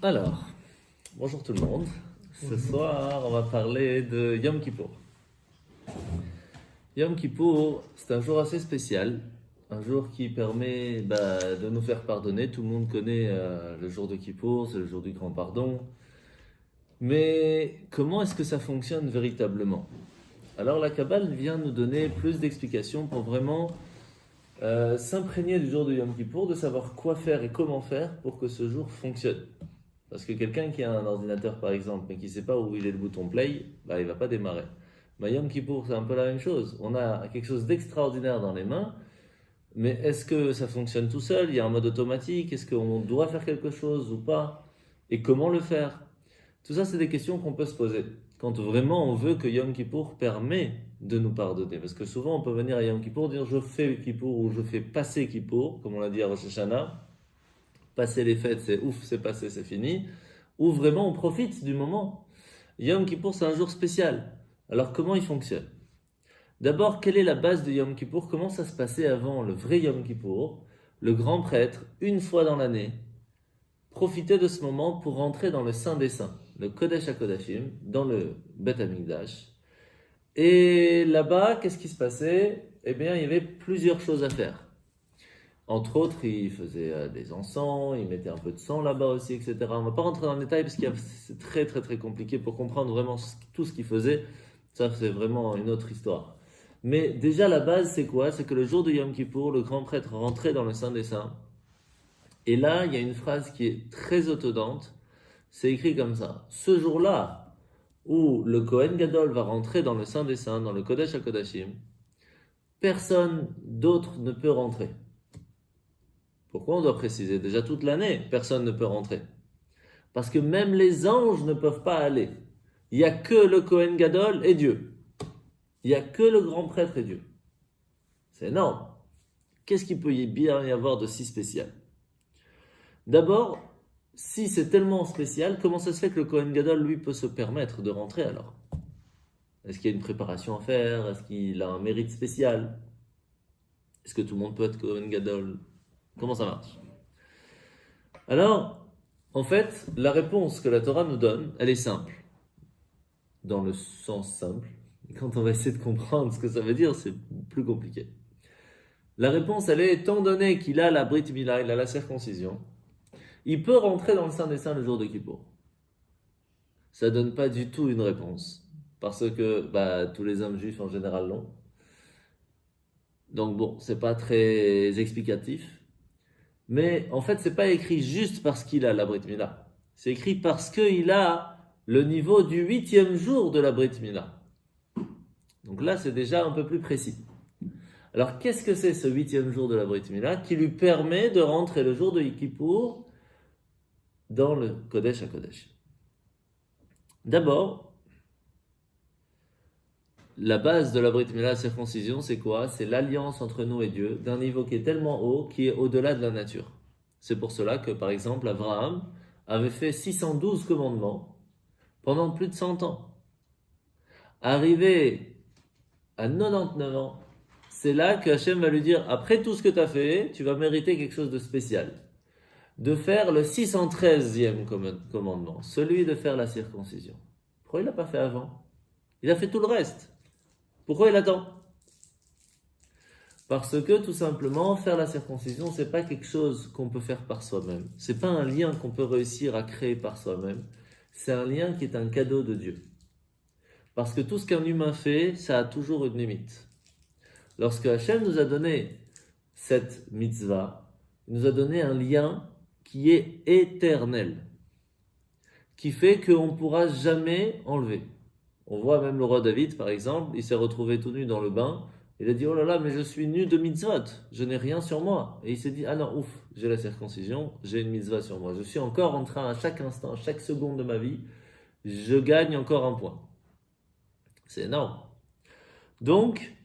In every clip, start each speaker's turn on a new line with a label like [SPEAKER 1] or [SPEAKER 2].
[SPEAKER 1] Alors, bonjour tout le monde. Ce soir, on va parler de Yom Kippour. Yom Kippour, c'est un jour assez spécial, un jour qui permet de nous faire pardonner. Tout le monde connaît le jour de Kippour, c'est le jour du grand pardon. Mais comment est-ce que ça fonctionne véritablement? Alors la Kabbale vient nous donner plus d'explications pour vraiment s'imprégner du jour de Yom Kippour, de savoir quoi faire et comment faire pour que ce jour fonctionne. Parce que quelqu'un qui a un ordinateur par exemple, mais qui ne sait pas où il est le bouton play, il ne va pas démarrer. Yom Kippour, c'est un peu la même chose. On a quelque chose d'extraordinaire dans les mains, mais est-ce que ça fonctionne tout seul? Il y a un mode automatique? Est-ce qu'on doit faire quelque chose ou pas? Et comment le faire? Tout ça, c'est des questions qu'on peut se poser quand vraiment on veut que Yom Kippour permet de nous pardonner. Parce que souvent, on peut venir à Yom Kippour dire je fais Kippour ou je fais passer Kippour, comme on l'a dit à Rosh Hashanah. Passer les fêtes, c'est ouf, c'est passé, c'est fini. Ou vraiment, on profite du moment. Yom Kippour, c'est un jour spécial. Alors, comment il fonctionne? D'abord, quelle est la base de Yom Kippour? Comment ça se passait avant le vrai Yom Kippour? Le grand prêtre, une fois dans l'année, profitait de ce moment pour rentrer dans le Saint des Saints, le Kodesh HaKodashim, dans le Bet HaMikdash. Et là-bas, qu'est-ce qui se passait? Eh bien, il y avait plusieurs choses à faire. Entre autres, il faisait des encens, il mettait un peu de sang là-bas aussi, etc. On ne va pas rentrer dans le détail parce que c'est très très très compliqué pour comprendre vraiment tout ce qu'il faisait. Ça, c'est vraiment une autre histoire. Mais déjà, la base, c'est quoi? C'est que le jour de Yom Kippour, le grand prêtre rentrait dans le Saint des Saints. Et là, il y a une phrase qui est très étonnante. C'est écrit comme ça. Ce jour-là, où le Kohen Gadol va rentrer dans le Saint des Saints, dans le Kodesh HaKodashim, personne d'autre ne peut rentrer. Pourquoi on doit préciser? Déjà toute l'année, personne ne peut rentrer. Parce que même les anges ne peuvent pas aller. Il n'y a que le Kohen Gadol et Dieu. Il n'y a que le grand prêtre et Dieu. C'est énorme. Qu'est-ce qu'il peut bien y avoir de si spécial? D'abord, si c'est tellement spécial, comment ça se fait que le Kohen Gadol, lui, peut se permettre de rentrer alors? Est-ce qu'il y a une préparation à faire? Est-ce qu'il a un mérite spécial? Est-ce que tout le monde peut être Kohen Gadol? Comment ça marche? Alors, en fait, la réponse que la Torah nous donne, elle est simple. Dans le sens simple. Et quand on va essayer de comprendre ce que ça veut dire, c'est plus compliqué. La réponse, elle est, étant donné qu'il a la Brit Mila, il a la circoncision, il peut rentrer dans le Saint des Saints le jour de Kippour. Ça ne donne pas du tout une réponse. Parce que tous les hommes juifs en général l'ont. Donc bon, c'est pas très explicatif. Mais en fait, c'est pas écrit juste parce qu'il a la Brit Mila. C'est écrit parce qu'il a le niveau du 8e jour de la Brit Mila. Donc là, c'est déjà un peu plus précis. Alors, qu'est-ce que c'est ce 8e jour de la Brit Mila qui lui permet de rentrer le jour de Kippour dans le Kodesh HaKodesh? D'abord, la base de la Brit Mila, la circoncision, c'est quoi? C'est l'alliance entre nous et Dieu d'un niveau qui est tellement haut, qui est au-delà de la nature. C'est pour cela que, par exemple, Abraham avait fait 612 commandements pendant plus de 100 ans. Arrivé à 99 ans, c'est là que Hachem va lui dire, après tout ce que tu as fait, tu vas mériter quelque chose de spécial. De faire le 613e commandement, celui de faire la circoncision. Pourquoi il ne l'a pas fait avant? Il a fait tout le reste. Pourquoi il attend? Parce que tout simplement, faire la circoncision, c'est pas quelque chose qu'on peut faire par soi-même. C'est pas un lien qu'on peut réussir à créer par soi-même. C'est un lien qui est un cadeau de Dieu. Parce que tout ce qu'un humain fait, ça a toujours une limite. Lorsque Hachem nous a donné cette mitzvah, il nous a donné un lien qui est éternel, qui fait qu'on ne pourra jamais enlever. On voit même le roi David, par exemple, il s'est retrouvé tout nu dans le bain. Il a dit, oh là là, mais je suis nu de mitzvot, je n'ai rien sur moi. Et il s'est dit, ah non, ouf, j'ai la circoncision, j'ai une mitzvah sur moi. Je suis encore en train, à chaque instant, à chaque seconde de ma vie, je gagne encore un point. C'est énorme. Donc,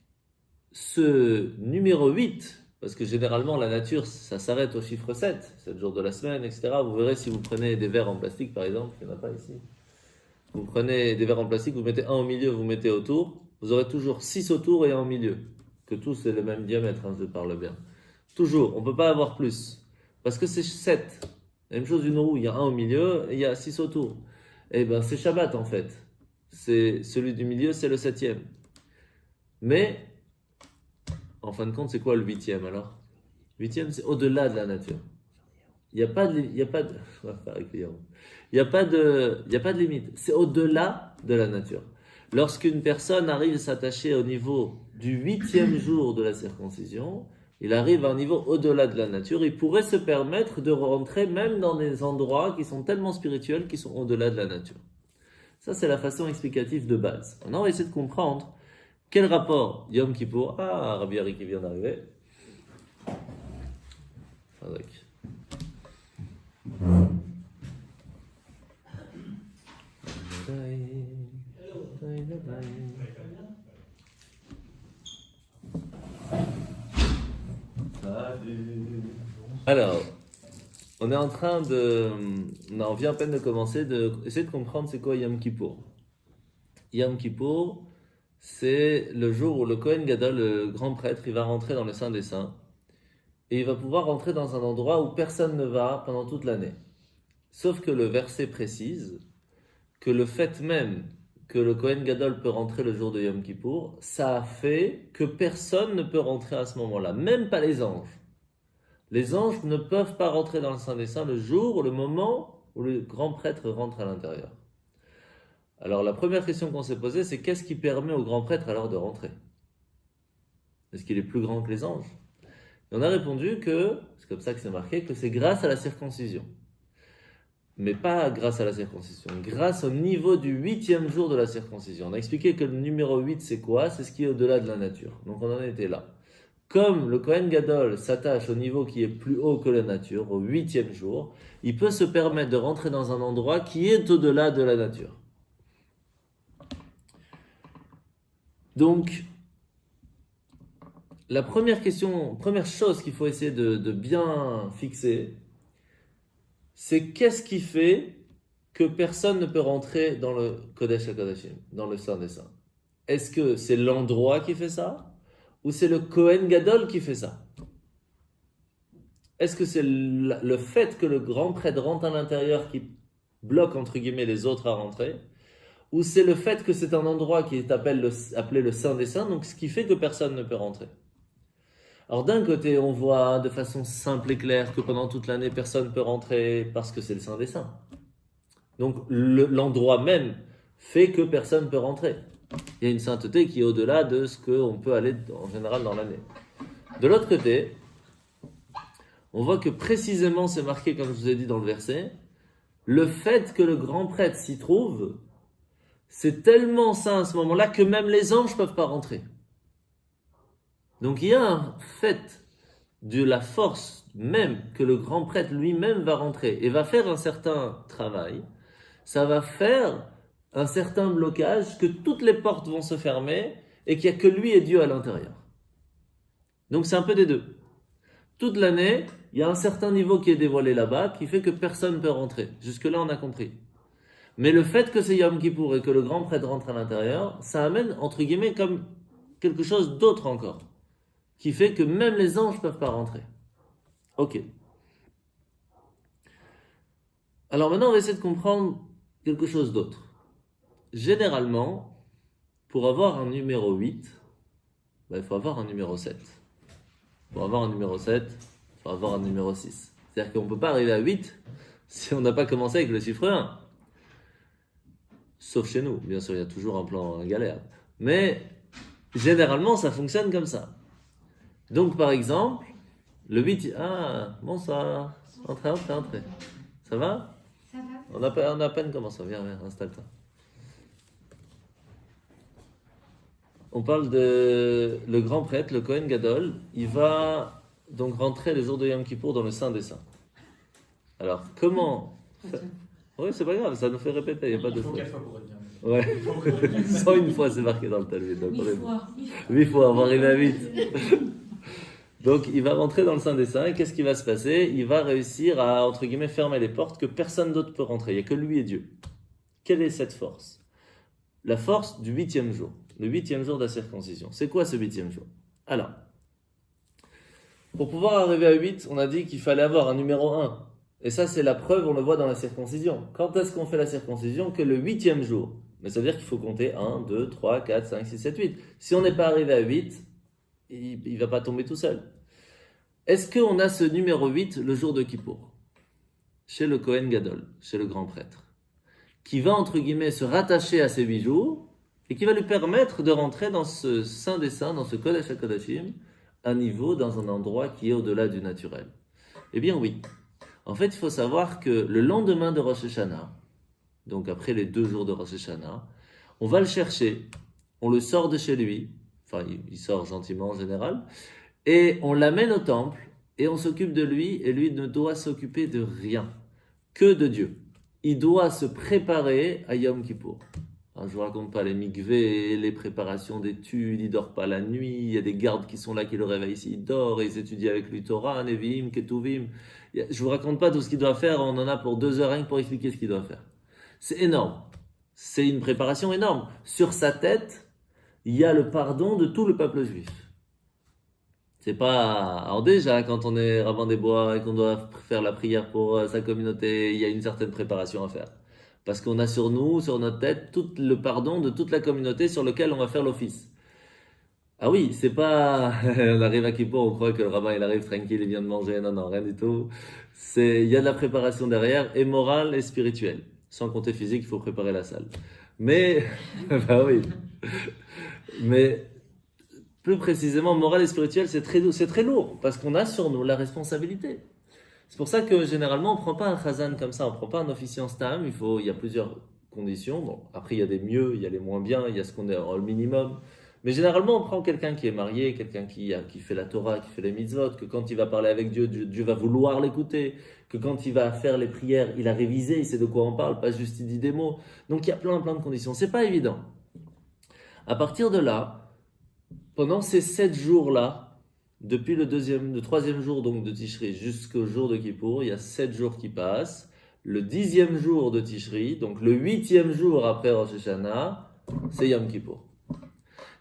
[SPEAKER 1] ce numéro 8, parce que généralement la nature, ça s'arrête au chiffre 7, 7 jours de la semaine, etc. Vous verrez si vous prenez des verres en plastique, par exemple, il n'y en a pas ici. Vous prenez des verres en plastique, vous mettez un au milieu, vous mettez autour, vous aurez toujours 6 autour et un au milieu. Que tous c'est le même diamètre, je parle bien. Toujours, on ne peut pas avoir plus. Parce que c'est 7. La même chose d'une roue, il y a un au milieu et il y a 6 autour. Eh ben c'est Shabbat en fait. C'est celui du milieu, c'est le 7e. Mais, en fin de compte, c'est quoi le 8e alors? 8e, c'est au-delà de la nature. Il n'y a pas de, il y a pas de, on va faire avec les héros. Il y a pas de limite. C'est au-delà de la nature. Lorsqu'une personne arrive à s'attacher au niveau du 8e jour de la circoncision, il arrive à un niveau au-delà de la nature. Il pourrait se permettre de rentrer même dans des endroits qui sont tellement spirituels qui sont au-delà de la nature. Ça, c'est la façon explicative de base. Maintenant, on va essayer de comprendre quel rapport Yom Kippour. Ah, Rabbi Harry qui vient d'arriver. Avec. Alors, on est en train de... On vient à peine de commencer essayer de comprendre c'est quoi Yom Kippour. Yom Kippour, c'est le jour où le Kohen Gadol, le grand prêtre, il va rentrer dans le Saint des Saints et il va pouvoir rentrer dans un endroit où personne ne va pendant toute l'année. Sauf que le verset précise que le fait même que le Kohen Gadol peut rentrer le jour de Yom Kippour, ça a fait que personne ne peut rentrer à ce moment-là, même pas les anges. Les anges ne peuvent pas rentrer dans le Saint des Saints le jour ou le moment où le grand prêtre rentre à l'intérieur. Alors la première question qu'on s'est posée, c'est qu'est-ce qui permet au grand prêtre alors de rentrer? Est-ce qu'il est plus grand que les anges? Et on a répondu que, c'est comme ça que c'est marqué, que c'est grâce à la circoncision. Mais pas grâce à la circoncision, grâce au niveau du 8e jour de la circoncision. On a expliqué que le numéro 8 c'est quoi? C'est ce qui est au-delà de la nature. Donc on en était là. Comme le Kohen Gadol s'attache au niveau qui est plus haut que la nature, au 8e jour, il peut se permettre de rentrer dans un endroit qui est au-delà de la nature. Donc, la première chose qu'il faut essayer de bien fixer, c'est qu'est-ce qui fait que personne ne peut rentrer dans le Kodesh HaKodashim, dans le Saint des Saints? Est-ce que c'est l'endroit qui fait ça? Ou c'est le Kohen Gadol qui fait ça? Est-ce que c'est le fait que le grand prêtre rentre à l'intérieur qui bloque entre guillemets les autres à rentrer? Ou c'est le fait que c'est un endroit qui est appelé le Saint des Saints, donc ce qui fait que personne ne peut rentrer? Alors d'un côté, on voit de façon simple et claire que pendant toute l'année, personne ne peut rentrer parce que c'est le Saint des Saints. Donc l'endroit même fait que personne ne peut rentrer. Il y a une sainteté qui est au-delà de ce qu'on peut aller en général dans l'année. De l'autre côté, on voit que précisément, c'est marqué comme je vous ai dit dans le verset, le fait que le grand prêtre s'y trouve, c'est tellement saint à ce moment-là que même les anges ne peuvent pas rentrer. Donc il y a un fait de la force même que le grand prêtre lui-même va rentrer et va faire un certain travail. Ça va faire un certain blocage, que toutes les portes vont se fermer et qu'il n'y a que lui et Dieu à l'intérieur. Donc c'est un peu des deux. Toute l'année, il y a un certain niveau qui est dévoilé là-bas qui fait que personne ne peut rentrer. Jusque-là, on a compris. Mais le fait que c'est Yom Kippour et que le grand prêtre rentre à l'intérieur, ça amène, entre guillemets, comme quelque chose d'autre encore, qui fait que même les anges ne peuvent pas rentrer. Ok. Alors maintenant, on va essayer de comprendre quelque chose d'autre. Généralement, pour avoir un numéro 8, il faut avoir un numéro 7. Pour avoir un numéro 7, il faut avoir un numéro 6. C'est-à-dire qu'on ne peut pas arriver à 8 si on n'a pas commencé avec le chiffre 1. Sauf chez nous, bien sûr, il y a toujours un plan galère. Mais généralement, ça fonctionne comme ça. Donc, par exemple, le 8... Ah, bonsoir. Entrez. Ça va?
[SPEAKER 2] Ça va.
[SPEAKER 1] On a à peine commencé. Viens, installe-toi. On parle de le grand prêtre, le Kohen Gadol. Il va donc rentrer le jour de Yom Kippour dans le Saint des Saints. Alors, comment... Oui, c'est pas grave, ça nous fait répéter, il n'y a pas de fois. Ouais, 101 fois c'est marqué dans le Talmud. 8 fois, on va arriver à 8. Donc, il va rentrer dans le Saint des Saints et qu'est-ce qui va se passer? Il va réussir à, entre guillemets, fermer les portes que personne d'autre peut rentrer. Il n'y a que lui et Dieu. Quelle est cette force? La force du 8e jour. Le 8e jour de la circoncision. C'est quoi ce 8e jour? Alors, pour pouvoir arriver à 8, on a dit qu'il fallait avoir un numéro 1. Et ça, c'est la preuve, on le voit dans la circoncision. Quand est-ce qu'on fait la circoncision? Que le 8e jour. Mais ça veut dire qu'il faut compter 1, 2, 3, 4, 5, 6, 7, 8. Si on n'est pas arrivé à 8, il ne va pas tomber tout seul. Est-ce qu'on a ce numéro 8 le jour de Kippour? Chez le Kohen Gadol, chez le grand prêtre, qui va, entre guillemets, se rattacher à ces 8 jours et qui va lui permettre de rentrer dans ce Saint des Saints, dans ce Kodesh HaKodashim, à niveau, dans un endroit qui est au-delà du naturel. Eh bien oui. En fait, il faut savoir que le lendemain de Rosh Hashanah, donc après les 2 jours de Rosh Hashanah, on va le chercher, on le sort de chez lui, enfin il sort gentiment en général, et on l'amène au temple, et on s'occupe de lui, et lui ne doit s'occuper de rien, que de Dieu. Il doit se préparer à Yom Kippour. Alors, je ne vous raconte pas les mikvés, les préparations d'études, il ne dort pas la nuit, il y a des gardes qui sont là qui le réveillent s'il dort, et ils étudient avec lui Torah, Nevi'im, Ketuvim. Je ne vous raconte pas tout ce qu'il doit faire, on en a pour 2 heures rien que pour expliquer ce qu'il doit faire. C'est énorme. C'est une préparation énorme. Sur sa tête, il y a le pardon de tout le peuple juif. C'est pas... Alors déjà, quand on est rabbin des bois et qu'on doit faire la prière pour sa communauté, il y a une certaine préparation à faire. Parce qu'on a sur nous, sur notre tête, tout le pardon de toute la communauté sur lequel on va faire l'office. Ah oui, c'est pas... on arrive à Kippour, on croit que le rabbin il arrive tranquille, il vient de manger. Non, non, rien du tout. Il y a de la préparation derrière, et morale et spirituelle. Sans compter physique, il faut préparer la salle. Mais... bah oui. Mais... plus précisément, morale et spirituelle, c'est très lourd, parce qu'on a sur nous la responsabilité. C'est pour ça que généralement, on ne prend pas un chazan comme ça, on ne prend pas un officier en stam, il y a plusieurs conditions. Bon, après, il y a des mieux, il y a les moins bien, il y a ce qu'on est au minimum. Mais généralement, on prend quelqu'un qui est marié, quelqu'un qui fait la Torah, qui fait les mitzvot, que quand il va parler avec Dieu, Dieu va vouloir l'écouter, que quand il va faire les prières, il a révisé, il sait de quoi on parle, pas juste il dit des mots. Donc il y a plein de conditions. C'est pas évident. À partir de là, pendant ces 7 jours-là, depuis le 3e jour donc de Tishri jusqu'au jour de Kippour, il y a 7 jours qui passent. Le 10e jour de Tishri, donc le 8e jour après Rosh Hashanah, c'est Yom Kippour.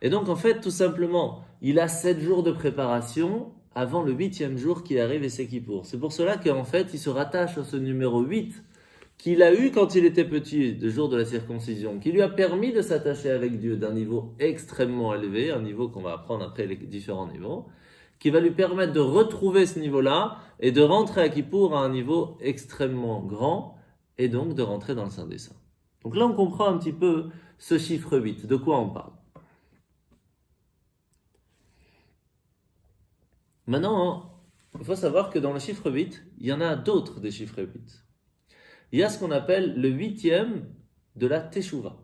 [SPEAKER 1] Et donc en fait, tout simplement, il a 7 jours de préparation avant le 8e jour qui arrive et c'est Kippour. C'est pour cela qu'en fait, il se rattache à ce numéro 8 qu'il a eu quand il était petit, le jour de la circoncision, qui lui a permis de s'attacher avec Dieu d'un niveau extrêmement élevé, un niveau qu'on va apprendre après les différents niveaux, qui va lui permettre de retrouver ce niveau-là et de rentrer à Kippour à un niveau extrêmement grand et donc de rentrer dans le Saint des Saints. Donc là, on comprend un petit peu ce chiffre 8, de quoi on parle. Maintenant, il faut savoir que dans le chiffre 8, il y en a d'autres des chiffres 8. Il y a ce qu'on appelle le 8e de la Teshuvah.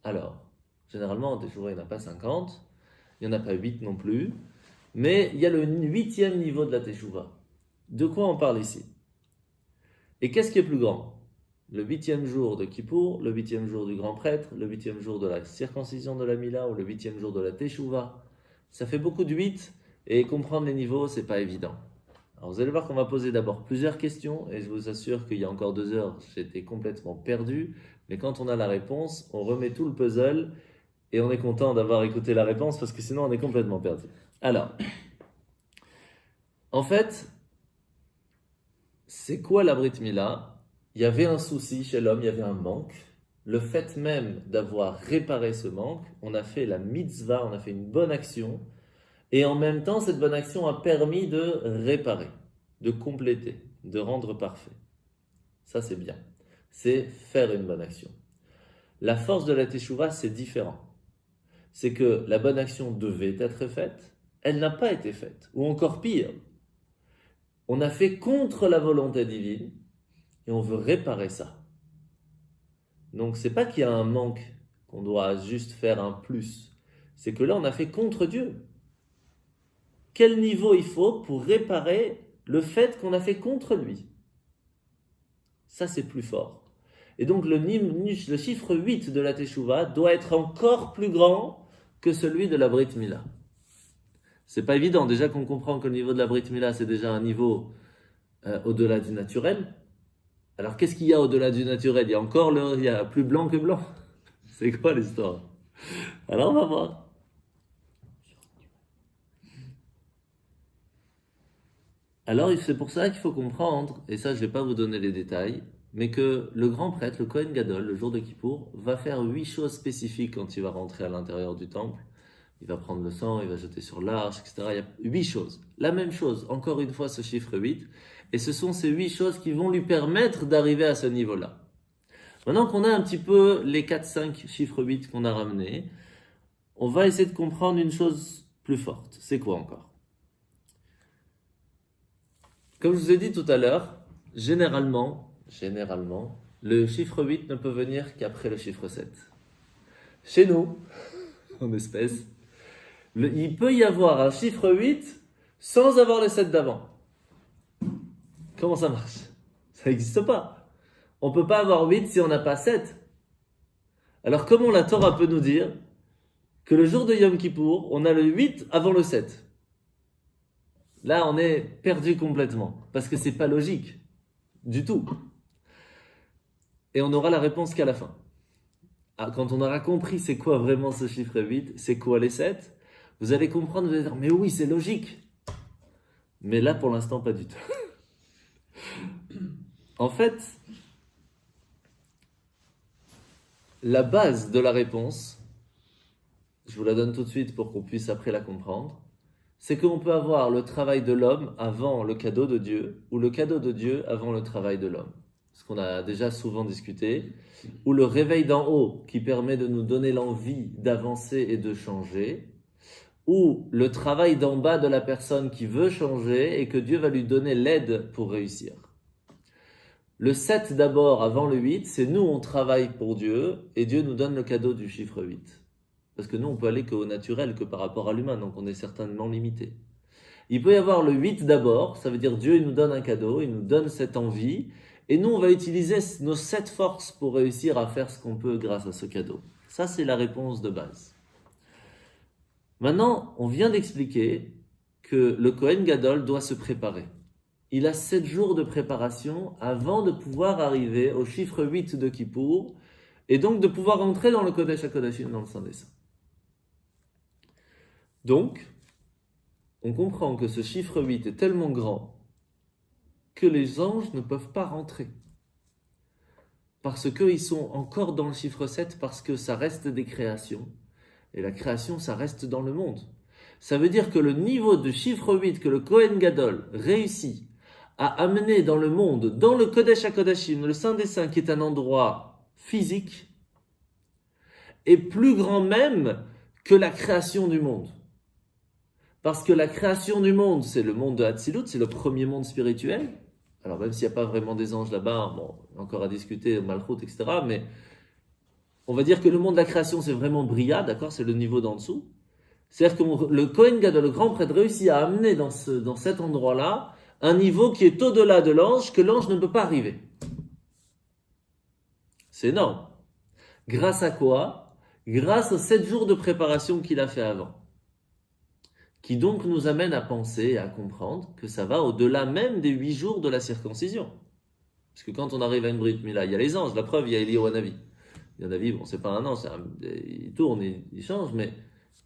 [SPEAKER 1] Alors, généralement, en Teshuvah, il n'y en a pas 50, il n'y en a pas 8 non plus, mais il y a le 8e niveau de la Teshuvah. De quoi on parle ici? Et qu'est-ce qui est plus grand? Le 8e jour de Kippour, le 8e jour du grand prêtre, le 8e jour de la circoncision de la Mila ou le 8e jour de la Teshuvah. Ça fait beaucoup de 8 et comprendre les niveaux, c'est pas évident. Alors vous allez voir qu'on va poser d'abord plusieurs questions et je vous assure qu'il y a encore 2 heures, j'étais complètement perdu. Mais quand on a la réponse, on remet tout le puzzle et on est content d'avoir écouté la réponse parce que sinon on est complètement perdu. Alors, en fait, c'est quoi la Brit Mila? Il y avait un souci chez l'homme, il y avait un manque. Le fait même d'avoir réparé ce manque, on a fait la mitzvah, on a fait une bonne action. Et en même temps, cette bonne action a permis de réparer, de compléter, de rendre parfait. Ça, c'est bien. C'est faire une bonne action. La force de la Teshuvah, c'est différent. C'est que la bonne action devait être faite, elle n'a pas été faite. Ou encore pire, on a fait contre la volonté divine et on veut réparer ça. Donc, c'est pas qu'il y a un manque, qu'on doit juste faire un plus. C'est que là, on a fait contre Dieu. Quel niveau il faut pour réparer le fait qu'on a fait contre lui? Ça, c'est plus fort. Et donc, le chiffre 8 de la Teshuvah doit être encore plus grand que celui de la Brit Mila. C'est pas évident. Déjà qu'on comprend que le niveau de la Brit Mila, c'est déjà un niveau au-delà du naturel. Alors, qu'est-ce qu'il y a au-delà du naturel? Il y a plus blanc que blanc. C'est quoi l'histoire? Alors, on va voir. Alors c'est pour ça qu'il faut comprendre, et ça je ne vais pas vous donner les détails, mais que le grand prêtre, le Kohen Gadol, le jour de Kippour, va faire 8 choses spécifiques quand il va rentrer à l'intérieur du temple. Il va prendre le sang, il va jeter sur l'arche, etc. Il y a 8 choses. La même chose, encore une fois ce chiffre 8, et ce sont ces 8 choses qui vont lui permettre d'arriver à ce niveau-là. Maintenant qu'on a un petit peu les 4-5 chiffres 8 qu'on a ramenés, on va essayer de comprendre une chose plus forte. C'est quoi encore? Comme je vous ai dit tout à l'heure, généralement, le chiffre 8 ne peut venir qu'après le chiffre 7. Chez nous, en espèce, il peut y avoir un chiffre 8 sans avoir le 7 d'avant. Comment ça marche? Ça n'existe pas. On ne peut pas avoir 8 si on n'a pas 7. Alors comment la Torah peut nous dire que le jour de Yom Kippour, on a le 8 avant le 7? Là, on est perdu complètement, parce que c'est pas logique, du tout. Et on n'aura la réponse qu'à la fin. Quand on aura compris c'est quoi vraiment ce chiffre 8, c'est quoi les 7, vous allez comprendre, vous allez dire, mais oui, c'est logique. Mais là, pour l'instant, pas du tout. En fait, la base de la réponse, je vous la donne tout de suite pour qu'on puisse après la comprendre, c'est qu'on peut avoir le travail de l'homme avant le cadeau de Dieu, ou le cadeau de Dieu avant le travail de l'homme. Ce qu'on a déjà souvent discuté, ou le réveil d'en haut qui permet de nous donner l'envie d'avancer et de changer, ou le travail d'en bas de la personne qui veut changer et que Dieu va lui donner l'aide pour réussir. Le 7 d'abord avant le 8, c'est nous on travaille pour Dieu et Dieu nous donne le cadeau du chiffre 8. Parce que nous, on peut aller qu'au naturel, que par rapport à l'humain, donc on est certainement limité. Il peut y avoir le 8 d'abord, ça veut dire Dieu il nous donne un cadeau, il nous donne cette envie, et nous, on va utiliser nos 7 forces pour réussir à faire ce qu'on peut grâce à ce cadeau. Ça, c'est la réponse de base. Maintenant, on vient d'expliquer que le Kohen Gadol doit se préparer. Il a 7 jours de préparation avant de pouvoir arriver au chiffre 8 de Kippour, et donc de pouvoir entrer dans le Kodesh HaKodashim, dans le Saint des Saints. Donc, on comprend que ce chiffre 8 est tellement grand que les anges ne peuvent pas rentrer. Parce qu'ils sont encore dans le chiffre 7, parce que ça reste des créations. Et la création, ça reste dans le monde. Ça veut dire que le niveau de chiffre 8 que le Kohen Gadol réussit à amener dans le monde, dans le Kodesh HaKodashim, le Saint des Saints, qui est un endroit physique, est plus grand même que la création du monde. Parce que la création du monde, c'est le monde de Hatzilut, c'est le premier monde spirituel. Alors même s'il n'y a pas vraiment des anges là-bas, bon, encore à discuter, Malchut, etc. Mais on va dire que le monde de la création, c'est vraiment Bria, d'accord? C'est le niveau d'en dessous. C'est-à-dire que le Kohen Gadol, le grand prêtre, réussit à amener dans cet endroit-là un niveau qui est au-delà de l'ange, que l'ange ne peut pas arriver. C'est énorme. Grâce à quoi? Grâce aux 7 jours de préparation qu'il a fait avant. Qui donc nous amène à penser et à comprendre que ça va au-delà même des 8 jours de la circoncision. Parce que quand on arrive à une Brit Mila, il y a les anges, la preuve, il y a Eliyahu Hanavi. Hanavi, bon, c'est pas un ange, il tourne, il change, mais...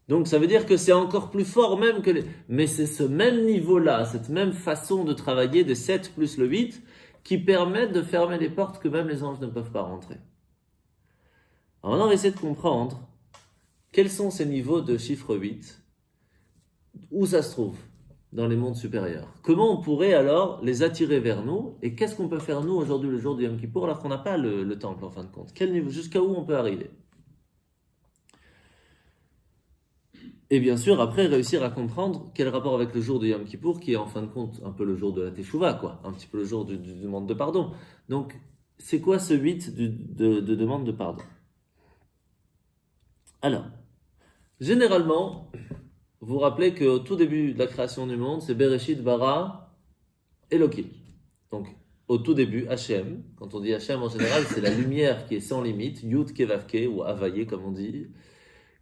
[SPEAKER 1] Donc ça veut dire que c'est encore plus fort même que les... Mais c'est ce même niveau-là, cette même façon de travailler des 7 plus le 8, qui permettent de fermer les portes que même les anges ne peuvent pas rentrer. Alors maintenant, on va essayer de comprendre quels sont ces niveaux de chiffre 8, où ça se trouve dans les mondes supérieurs. Comment on pourrait alors les attirer vers nous, et qu'est-ce qu'on peut faire nous aujourd'hui le jour du Yom Kippour alors qu'on n'a pas le temple en fin de compte? Quel niveau, jusqu'à où on peut arriver? Et bien sûr, après, réussir à comprendre quel rapport avec le jour de Yom Kippour, qui est en fin de compte un peu le jour de la Teshuvah, quoi, un petit peu le jour du demande de pardon. Donc, c'est quoi ce 8 de demande de pardon? Alors, généralement, vous vous rappelez qu'au tout début de la création du monde, c'est Bereshit bara Elokim. Donc, au tout début, Hachem, quand on dit Hachem en général, c'est la lumière qui est sans limite, Yud Kevavke, ou Havaye comme on dit,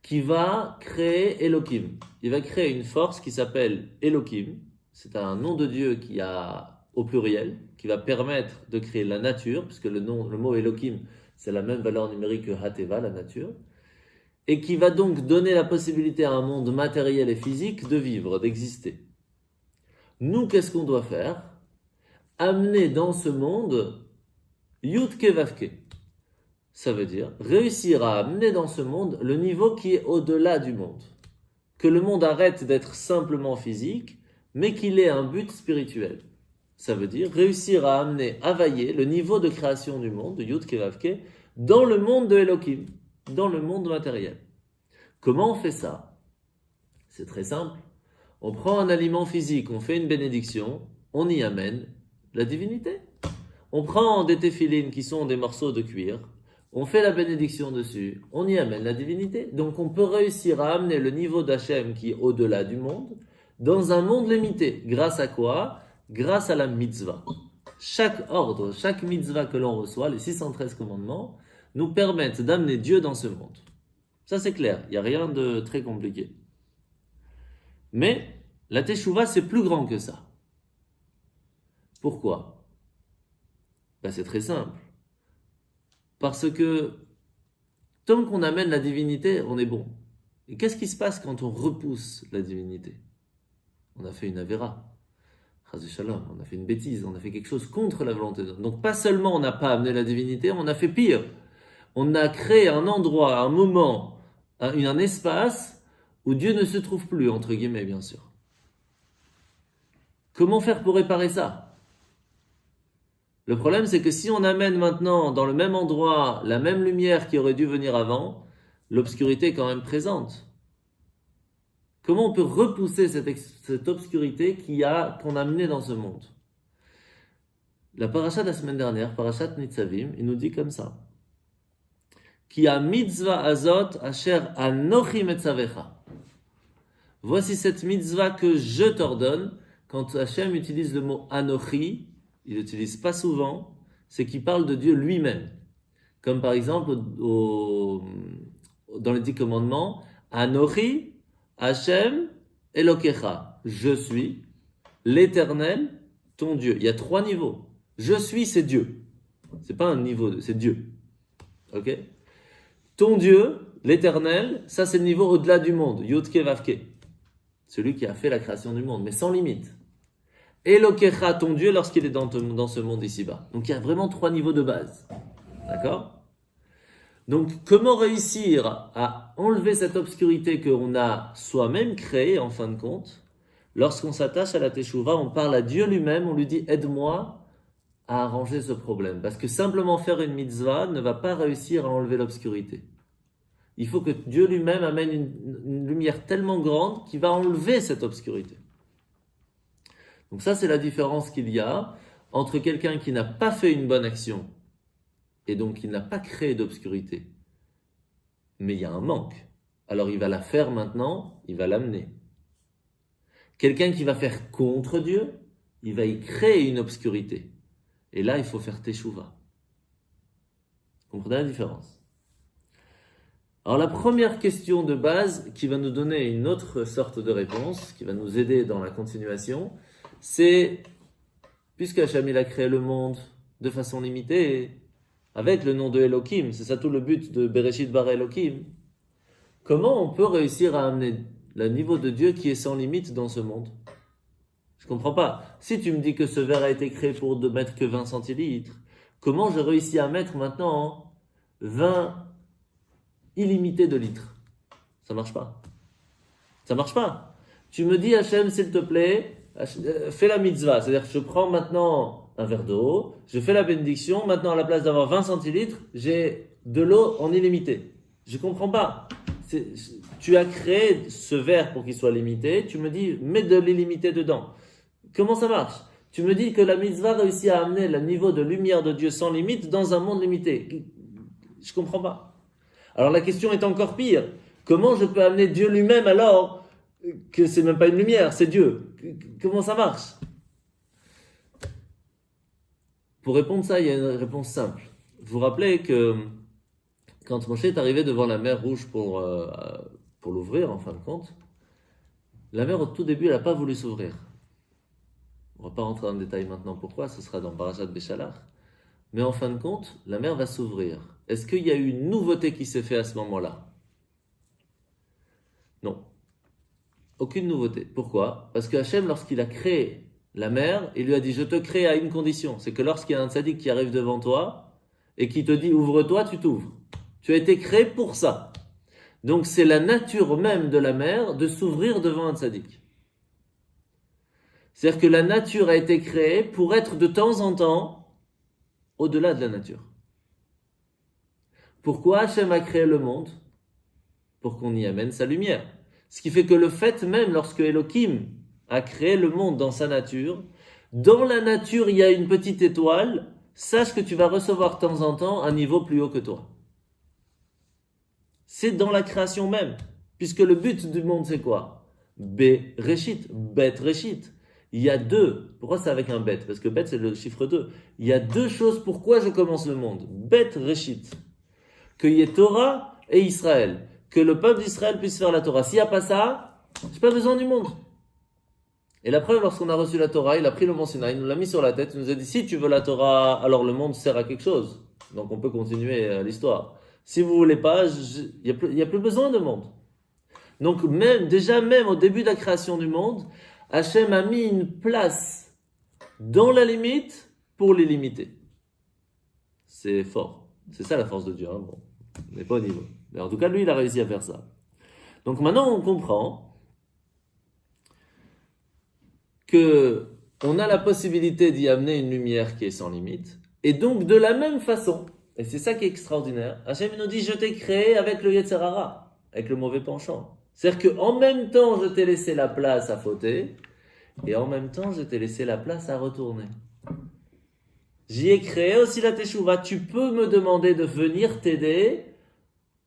[SPEAKER 1] qui va créer Elokim. Il va créer une force qui s'appelle Elokim. C'est un nom de Dieu qui a au pluriel, qui va permettre de créer la nature, puisque le mot Elokim, c'est la même valeur numérique que Hateva, la nature, et qui va donc donner la possibilité à un monde matériel et physique de vivre, d'exister. Nous, qu'est-ce qu'on doit faire? Amener dans ce monde Yudke Vavke. Ça veut dire réussir à amener dans ce monde le niveau qui est au-delà du monde. Que le monde arrête d'être simplement physique, mais qu'il ait un but spirituel. Ça veut dire réussir à amener, availler le niveau de création du monde, de Yud Kevavke, dans le monde de Elohim, dans le monde matériel. Comment on fait ça? C'est très simple. On prend un aliment physique, on fait une bénédiction, on y amène la divinité. On prend des téphilines qui sont des morceaux de cuir, on fait la bénédiction dessus, on y amène la divinité. Donc on peut réussir à amener le niveau d'Hachem qui est au-delà du monde, dans un monde limité. Grâce à quoi? Grâce à la mitzvah. Chaque ordre, chaque mitzvah que l'on reçoit, les 613 commandements, nous permettent d'amener Dieu dans ce monde. Ça c'est clair, il n'y a rien de très compliqué. Mais la teshuva c'est plus grand que ça. Pourquoi? C'est très simple. Parce que tant qu'on amène la divinité, on est bon. Et qu'est-ce qui se passe quand on repousse la divinité? On a fait une avéra. Chas v'shalom, on a fait une bêtise, on a fait quelque chose contre la volonté de Dieu. Donc pas seulement on n'a pas amené la divinité, on a fait pire. On a créé un endroit, un moment, un espace où Dieu ne se trouve plus, entre guillemets bien sûr. Comment faire pour réparer ça? Le problème, c'est que si on amène maintenant dans le même endroit la même lumière qui aurait dû venir avant, l'obscurité est quand même présente. Comment on peut repousser cette obscurité qu'on a amenée dans ce monde? La paracha de la semaine dernière, parachat Nitzavim, il nous dit comme ça. Ki a mitzvah azot asher anochi metzavecha. Voici cette mitzvah que je t'ordonne. Quand Hachem utilise le mot anochi, il n'utilise pas souvent, c'est qu'il parle de Dieu lui-même. Comme par exemple dans les 10 commandements, Anochi, Hachem, Elokecha. Je suis l'Éternel, ton Dieu. Il y a 3 niveaux. Je suis, c'est Dieu. C'est pas un niveau, c'est Dieu. Ok? Ton Dieu, l'Éternel, ça c'est le niveau au-delà du monde. Yudke Vavke. Celui qui a fait la création du monde, mais sans limite. Elokecha, ton Dieu, lorsqu'il est dans ce monde ici-bas. Donc il y a vraiment 3 niveaux de base. D'accord? Donc comment réussir à enlever cette obscurité qu'on a soi-même créée en fin de compte? Lorsqu'on s'attache à la teshuva, on parle à Dieu lui-même, on lui dit aide-moi à arranger ce problème. Parce que simplement faire une mitzvah ne va pas réussir à enlever l'obscurité. Il faut que Dieu lui-même amène une lumière tellement grande qui va enlever cette obscurité. Donc ça, c'est la différence qu'il y a entre quelqu'un qui n'a pas fait une bonne action et donc qui n'a pas créé d'obscurité. Mais il y a un manque. Alors il va la faire maintenant, il va l'amener. Quelqu'un qui va faire contre Dieu, il va y créer une obscurité. Et là, il faut faire teshuva. Vous comprenez la différence? Alors la première question de base qui va nous donner une autre sorte de réponse, qui va nous aider dans la continuation, c'est, puisque Hachem il a créé le monde de façon limitée, avec le nom de Elohim, c'est ça tout le but de Bereshit bara Elohim, comment on peut réussir à amener le niveau de Dieu qui est sans limite dans ce monde? Je comprends pas. Si tu me dis que ce verre a été créé pour ne mettre que 20 centilitres, comment j'ai réussi à mettre maintenant 20 illimités de litres? Ça marche pas. Ça marche pas. Tu me dis, Hachem, s'il te plaît, fais la mitzvah, c'est-à-dire que je prends maintenant un verre d'eau, je fais la bénédiction, maintenant à la place d'avoir 20 centilitres, j'ai de l'eau en illimité. Je comprends pas. Tu as créé ce verre pour qu'il soit limité, tu me dis, mets de l'illimité dedans. Comment ça marche? Tu me dis que la mitzvah réussit à amener le niveau de lumière de Dieu sans limite dans un monde limité. Je comprends pas. Alors la question est encore pire. Comment je peux amener Dieu lui-même alors que c'est même pas une lumière, c'est Dieu? Comment ça marche? Pour répondre à ça, il y a une réponse simple. Vous vous rappelez que quand Moshe est arrivé devant la mer Rouge pour l'ouvrir, en fin de compte, la mer au tout début, elle n'a pas voulu s'ouvrir. On ne va pas rentrer dans le détail maintenant pourquoi, ce sera dans Parashat Béchalach. Mais en fin de compte, la mer va s'ouvrir. Est-ce qu'il y a eu une nouveauté qui s'est faite à ce moment-là? Non. Aucune nouveauté. Pourquoi? Parce que Hachem, lorsqu'il a créé la mer, il lui a dit, je te crée à une condition. C'est que lorsqu'il y a un tzaddik qui arrive devant toi et qui te dit, ouvre-toi, tu t'ouvres. Tu as été créé pour ça. Donc c'est la nature même de la mer de s'ouvrir devant un tzaddik. C'est-à-dire que la nature a été créée pour être de temps en temps au-delà de la nature. Pourquoi Hachem a créé le monde? Pour qu'on y amène sa lumière. Ce qui fait que le fait même, lorsque Elohim a créé le monde dans sa nature, dans la nature il y a une petite étoile, sache que tu vas recevoir de temps en temps un niveau plus haut que toi. C'est dans la création même, puisque le but du monde c'est quoi? Bereshit, Bet Reshit. Il y a deux, pourquoi c'est avec un Bet? Parce que Bet c'est le chiffre 2. Il y a deux choses pourquoi je commence le monde. Bet Reshit. Qu'il y ait Torah et Israël. Que le peuple d'Israël puisse faire la Torah. S'il n'y a pas ça, j'ai pas besoin du monde. Et la preuve, lorsqu'on a reçu la Torah, il a pris le Mont Sinaï, il nous l'a mis sur la tête, il nous a dit, si tu veux la Torah, alors le monde sert à quelque chose. Donc on peut continuer l'histoire. Si vous voulez pas, il n'y a plus besoin de monde. Donc même au début de la création du monde, Hachem a mis une place dans la limite pour les limiter. C'est fort. C'est ça la force de Dieu. Hein. Bon, on n'est pas au niveau. Mais en tout cas, lui, il a réussi à faire ça. Donc maintenant, on comprend que on a la possibilité d'y amener une lumière qui est sans limite. Et donc, de la même façon, et c'est ça qui est extraordinaire, Hachem nous dit, je t'ai créé avec le Yetzer Hara, avec le mauvais penchant. C'est-à-dire qu'en même temps, je t'ai laissé la place à fauter, et en même temps, je t'ai laissé la place à retourner. J'y ai créé aussi la Teshuvah. Tu peux me demander de venir t'aider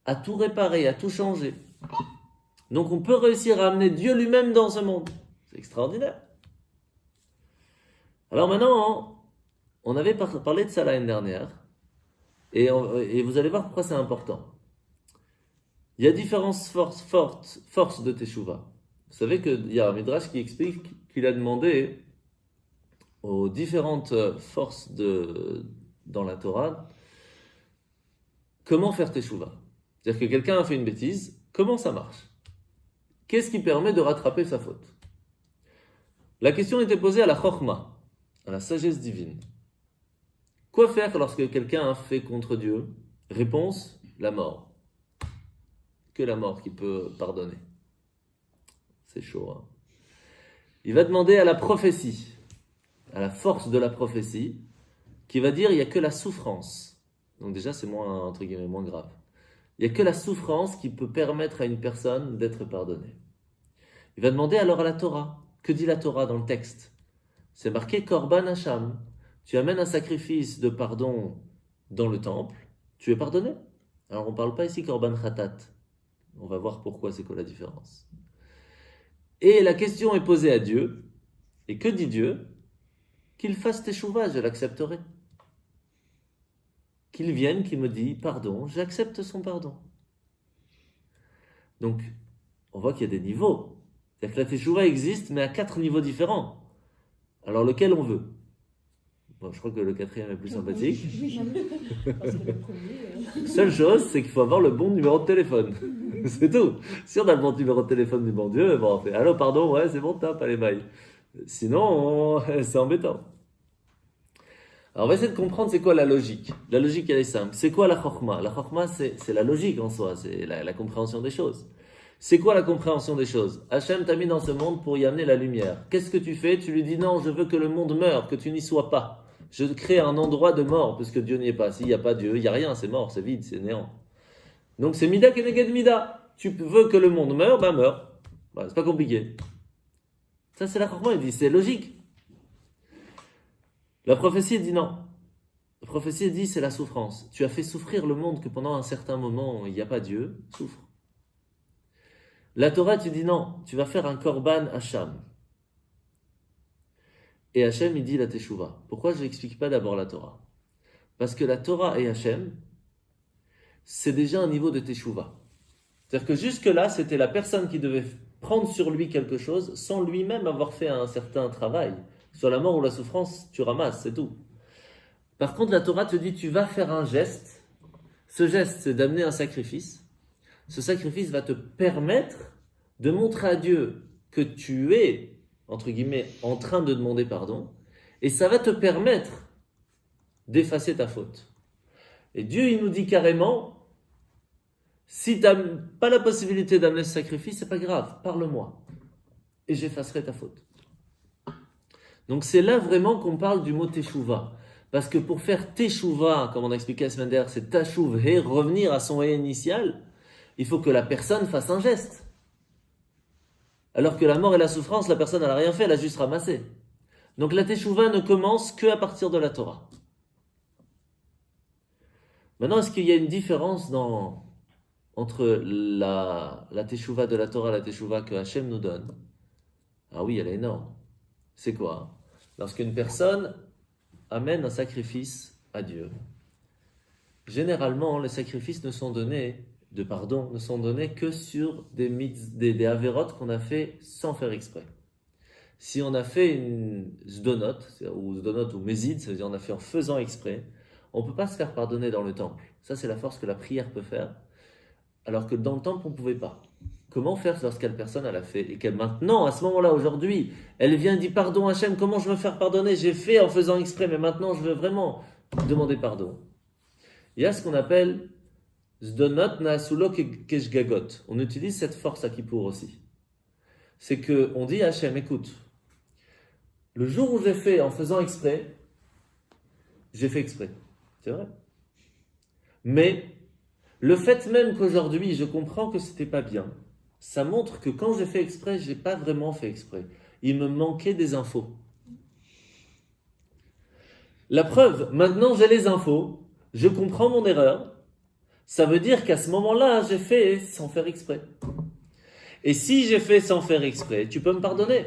[SPEAKER 1] à tout réparer, à tout changer. Donc on peut réussir à amener Dieu lui-même dans ce monde. C'est extraordinaire. Alors maintenant, on avait parlé de ça l'année dernière, et vous allez voir pourquoi c'est important. Il y a différentes forces de Teshuvah. Vous savez qu'il y a un Midrash qui explique qu'il a demandé aux différentes forces dans la Torah comment faire Teshuvah. C'est-à-dire que quelqu'un a fait une bêtise, comment ça marche? Qu'est-ce qui permet de rattraper sa faute? La question était posée à la Chokhmah, à la sagesse divine. Quoi faire lorsque quelqu'un a fait contre Dieu? Réponse, la mort. Que la mort qui peut pardonner. C'est chaud. Hein? Il va demander à la prophétie, à la force de la prophétie, qui va dire il n'y a que la souffrance. Donc déjà c'est moins, entre guillemets, moins grave. Il n'y a que la souffrance qui peut permettre à une personne d'être pardonnée. Il va demander alors à la Torah. Que dit la Torah dans le texte? C'est marqué Korban Hacham. Tu amènes un sacrifice de pardon dans le temple, tu es pardonné. Alors on ne parle pas ici Korban Khatat. On va voir pourquoi, c'est quoi la différence. Et la question est posée à Dieu. Et que dit Dieu? Qu'il fasse teshuva, je l'accepterai. Qu'il vienne, qu'il me dise pardon, j'accepte son pardon. Donc, on voit qu'il y a des niveaux. C'est-à-dire que la teshuva existe, mais à 4 niveaux différents. Alors, lequel on veut? Bon, je crois que le 4e est plus sympathique. Seule chose, c'est qu'il faut avoir le bon numéro de téléphone. C'est tout. Si on a le bon numéro de téléphone du bon Dieu, bon, on fait allô, pardon, ouais, c'est bon, top, allez, bye. Sinon, c'est embêtant. Alors, on va essayer de comprendre c'est quoi la logique. La logique, elle est simple. C'est quoi la chokhmah? La chokhmah, c'est la logique en soi, c'est la compréhension des choses. C'est quoi la compréhension des choses? Hachem t'a mis dans ce monde pour y amener la lumière. Qu'est-ce que tu fais? Tu lui dis non, je veux que le monde meure, que tu n'y sois pas. Je crée un endroit de mort, puisque Dieu n'y est pas. S'il n'y a pas Dieu, il n'y a rien, c'est mort, c'est vide, c'est néant. Donc c'est Mida Keneged Mida. Tu veux que le monde meure, ben meure. Ben, c'est pas compliqué. Ça c'est la chokhmah, il dit, c'est logique. La prophétie dit non. La prophétie dit c'est la souffrance. Tu as fait souffrir le monde que pendant un certain moment il n'y a pas Dieu, souffre. La Torah tu dis non, tu vas faire un korban Hacham. Et Hachem il dit la Teshuvah. Pourquoi je n'explique pas d'abord la Torah? Parce que la Torah et Hachem, c'est déjà un niveau de Teshuvah. C'est-à-dire que jusque-là, c'était la personne qui devait prendre sur lui quelque chose sans lui-même avoir fait un certain travail. Sur la mort ou la souffrance, tu ramasses, c'est tout. Par contre, la Torah te dit, tu vas faire un geste. Ce geste, c'est d'amener un sacrifice. Ce sacrifice va te permettre de montrer à Dieu que tu es entre guillemets, en train de demander pardon, et ça va te permettre d'effacer ta faute. Et Dieu, il nous dit carrément, si tu n'as pas la possibilité d'amener ce sacrifice, c'est pas grave, parle-moi, et j'effacerai ta faute. Donc c'est là vraiment qu'on parle du mot teshuva. Parce que pour faire teshuva, comme on a expliqué la semaine dernière, c'est tashuv, revenir à son initial, il faut que la personne fasse un geste. Alors que la mort et la souffrance, la personne n'a rien fait, elle a juste ramassé. Donc la teshuva ne commence qu'à partir de la Torah. Maintenant, est-ce qu'il y a une différence entre la teshuva de la Torah et la teshuva que Hachem nous donne? Ah oui, elle est énorme. C'est quoi? Lorsqu'une personne amène un sacrifice à Dieu, généralement, les sacrifices ne sont donnés que sur des avérotes qu'on a fait sans faire exprès. Si on a fait une zdonot, ou mésid, ça veut dire on a fait en faisant exprès, on ne peut pas se faire pardonner dans le temple. Ça, c'est la force que la prière peut faire, alors que dans le temple, on ne pouvait pas. Comment faire lorsqu'elle personne elle a fait et qu'elle maintenant, à ce moment-là, aujourd'hui, elle vient et dit pardon Hachem, comment je veux me faire pardonner? J'ai fait en faisant exprès, mais maintenant je veux vraiment demander pardon. Il y a ce qu'on appelle zdonot naasulo keshgagot. On utilise cette force à Kippour aussi. C'est qu'on dit à Hachem, écoute, le jour où j'ai fait en faisant exprès, j'ai fait exprès. C'est vrai. Mais le fait même qu'aujourd'hui, je comprends que c'était pas bien, ça montre que quand j'ai fait exprès, j'ai pas vraiment fait exprès. Il me manquait des infos. La preuve, maintenant j'ai les infos, je comprends mon erreur. Ça veut dire qu'à ce moment-là, j'ai fait sans faire exprès. Et si j'ai fait sans faire exprès, tu peux me pardonner.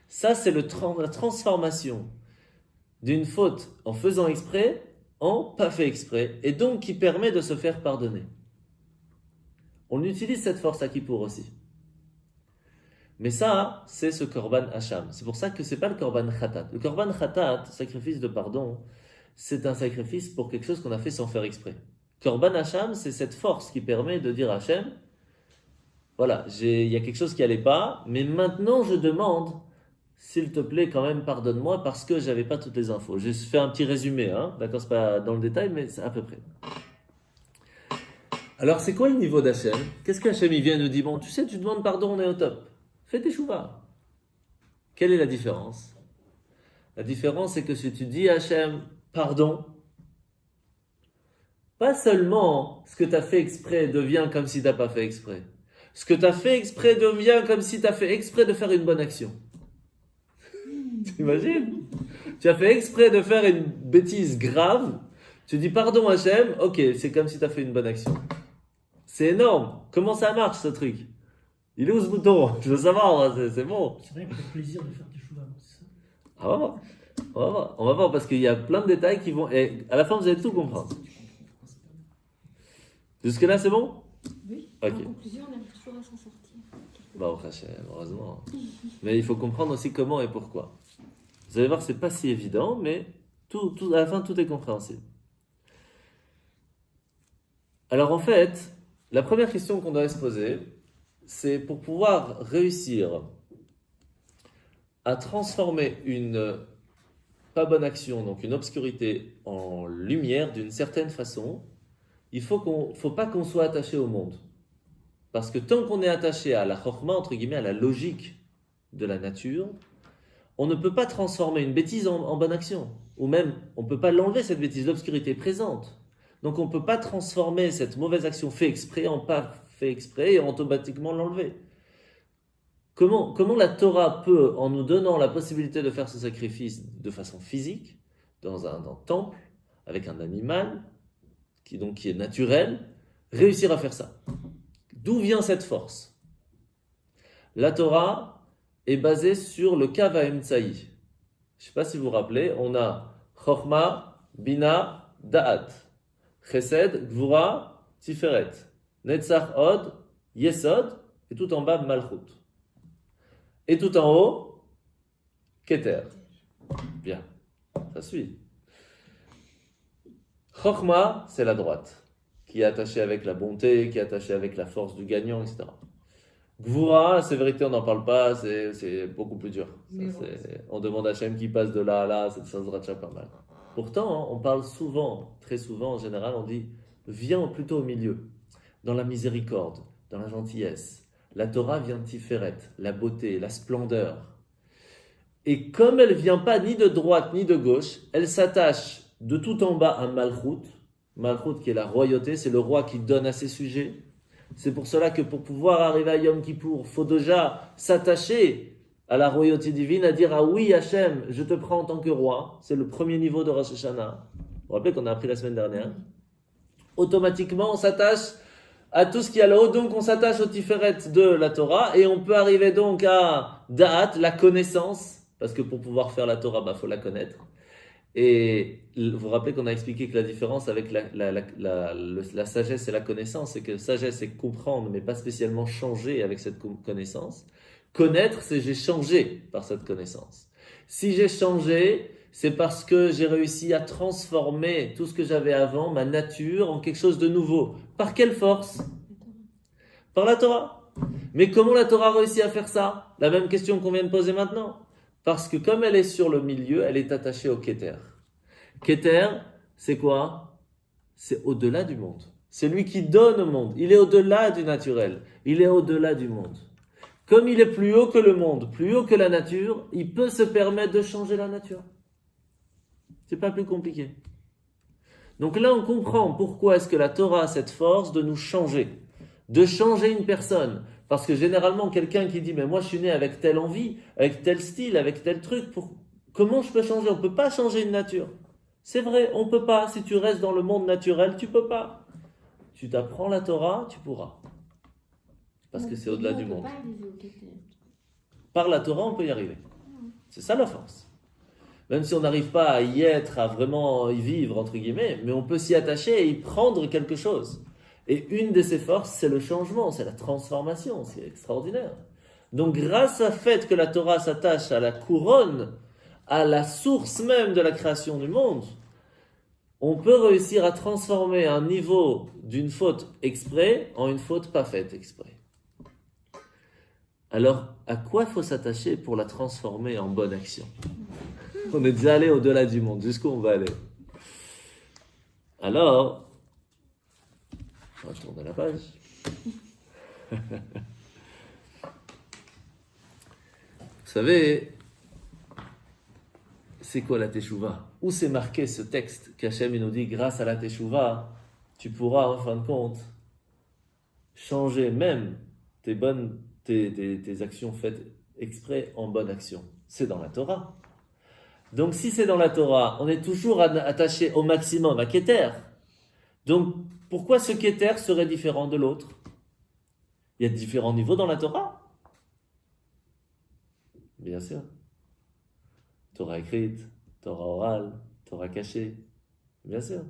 [SPEAKER 1] Ça, c'est la transformation d'une faute en faisant exprès en pas fait exprès, et donc qui permet de se faire pardonner. On utilise cette force à Kippour aussi. Mais ça, c'est ce korban hacham. C'est pour ça que ce n'est pas le korban khatat. Le korban khatat, sacrifice de pardon, c'est un sacrifice pour quelque chose qu'on a fait sans faire exprès. Korban hacham, c'est cette force qui permet de dire à Hachem, voilà, il y a quelque chose qui n'allait pas, mais maintenant je demande, s'il te plaît, quand même, pardonne-moi parce que je n'avais pas toutes les infos. J'ai fait un petit résumé, hein, d'accord, c'est pas dans le détail, mais c'est à peu près. Alors, c'est quoi le niveau d'Hachem? Qu'est-ce qu'Hachem, il vient nous dire? Bon, tu sais, tu demandes pardon, on est au top. Fais tes chouvas. Quelle est la différence? La différence, c'est que si tu dis à Hachem, pardon, pas seulement ce que tu as fait exprès devient comme si tu n'as pas fait exprès. Ce que tu as fait exprès devient comme si tu as fait exprès de faire une bonne action. T'imagines? Tu as fait exprès de faire une bêtise grave, tu dis pardon Hachem, ok, c'est comme si tu as fait une bonne action. C'est énorme. Comment ça marche ce truc? Il est où ce bouton? Je veux savoir, c'est bon.
[SPEAKER 2] C'est vrai que le plaisir de faire des chouvas, c'est ça.
[SPEAKER 1] Ah, on va voir parce qu'il y a plein de détails qui vont. Et à la fin, vous allez tout comprendre. Jusque-là, c'est bon?
[SPEAKER 3] Oui.
[SPEAKER 1] Ok.
[SPEAKER 3] En conclusion, on arrive toujours à s'en sortir.
[SPEAKER 1] Bah, heureusement. Mais il faut comprendre aussi comment et pourquoi. Vous allez voir, c'est pas si évident, mais à la fin, tout est compréhensible. Alors en fait, la première question qu'on doit se poser, c'est pour pouvoir réussir à transformer une pas bonne action, donc une obscurité, en lumière d'une certaine façon, il faut pas qu'on soit attaché au monde. Parce que tant qu'on est attaché à la chokhma, entre guillemets, à la logique de la nature, on ne peut pas transformer une bêtise en bonne action. Ou même, on ne peut pas l'enlever, cette bêtise, l'obscurité est présente. Donc on ne peut pas transformer cette mauvaise action fait exprès en pas fait exprès et automatiquement l'enlever. Comment la Torah peut, en nous donnant la possibilité de faire ce sacrifice de façon physique, dans un temple, avec un animal, qui est naturel, réussir à faire ça? D'où vient cette force? La Torah est basée sur le Kav HaEmtsaï. Je ne sais pas si vous vous rappelez, on a Chokhma, Bina, Da'at, Chesed, Gvura, Tiferet, Netzach Od, Yesod, et tout en bas Malchut. Et tout en haut, Keter. Bien, ça suit. Chokhma, c'est la droite, qui est attachée avec la bonté, qui est attachée avec la force du gagnant, etc. Gvura, c'est vérité, on n'en parle pas, c'est beaucoup plus dur.
[SPEAKER 4] Mais
[SPEAKER 1] On demande à Hachem qui passe de là à là, ça sera déjà pas mal. Pourtant, hein, on parle souvent, très souvent en général, on dit viens plutôt au milieu, dans la miséricorde, dans la gentillesse. La Torah vient de Tiferet, la beauté, la splendeur. Et comme elle vient pas ni de droite ni de gauche, elle s'attache de tout en bas à Malchut. Malchut qui est la royauté, c'est le roi qui donne à ses sujets. C'est pour cela que pour pouvoir arriver à Yom Kippour, il faut déjà s'attacher à la royauté divine, à dire ah oui Hachem, je te prends en tant que roi. C'est le premier niveau de Rosh Hashanah. Vous vous rappelez qu'on a appris la semaine dernière. Automatiquement, on s'attache à tout ce qui est là-haut, donc on s'attache au Tiferet de la Torah et on peut arriver donc à Da'at, la connaissance, parce que pour pouvoir faire la Torah, il faut la connaître. Et vous vous rappelez qu'on a expliqué que la différence avec la sagesse et la connaissance, c'est que sagesse, c'est comprendre, mais pas spécialement changer avec cette connaissance. Connaître, c'est j'ai changé par cette connaissance. Si j'ai changé, c'est parce que j'ai réussi à transformer tout ce que j'avais avant, ma nature, en quelque chose de nouveau. Par quelle force? Par la Torah. Mais comment la Torah a réussi à faire ça? La même question qu'on vient de poser maintenant. Parce que comme elle est sur le milieu, elle est attachée au Keter. Keter, c'est quoi? C'est au-delà du monde. C'est lui qui donne au monde. Il est au-delà du naturel. Il est au-delà du monde. Comme il est plus haut que le monde, plus haut que la nature, il peut se permettre de changer la nature. C'est pas plus compliqué. Donc là, on comprend pourquoi est-ce que la Torah a cette force de nous changer. De changer une personne. Parce que généralement, quelqu'un qui dit « Mais moi, je suis né avec telle envie, avec tel style, avec tel truc, comment je peux changer ?» On ne peut pas changer une nature. C'est vrai, on ne peut pas. Si tu restes dans le monde naturel, tu ne peux pas. Tu t'apprends la Torah, tu pourras. Parce que c'est au-delà du monde. Par la Torah, on peut y arriver. C'est ça la force. Même si on n'arrive pas à y être, à vraiment y vivre, entre guillemets, mais on peut s'y attacher et y prendre quelque chose. Et une de ces forces, c'est le changement, c'est la transformation, c'est extraordinaire. Donc grâce au fait que la Torah s'attache à la couronne, à la source même de la création du monde, on peut réussir à transformer un niveau d'une faute exprès en une faute pas faite exprès. Alors, à quoi il faut s'attacher pour la transformer en bonne action? On est déjà allé au-delà du monde, jusqu'où on va aller? Alors, on va tourner la page. Vous savez, c'est quoi la teshuva? Où c'est marqué ce texte qu'Hachem nous dit, grâce à la teshuva, tu pourras en fin de compte changer même tes actions faites exprès en bonnes actions. C'est dans la Torah. Donc si c'est dans la Torah, on est toujours attaché au maximum à Keter. Donc pourquoi ce Keter serait différent de l'autre? Il y a différents niveaux dans la Torah. Bien sûr. Torah écrite, Torah orale, Torah cachée. Bien sûr.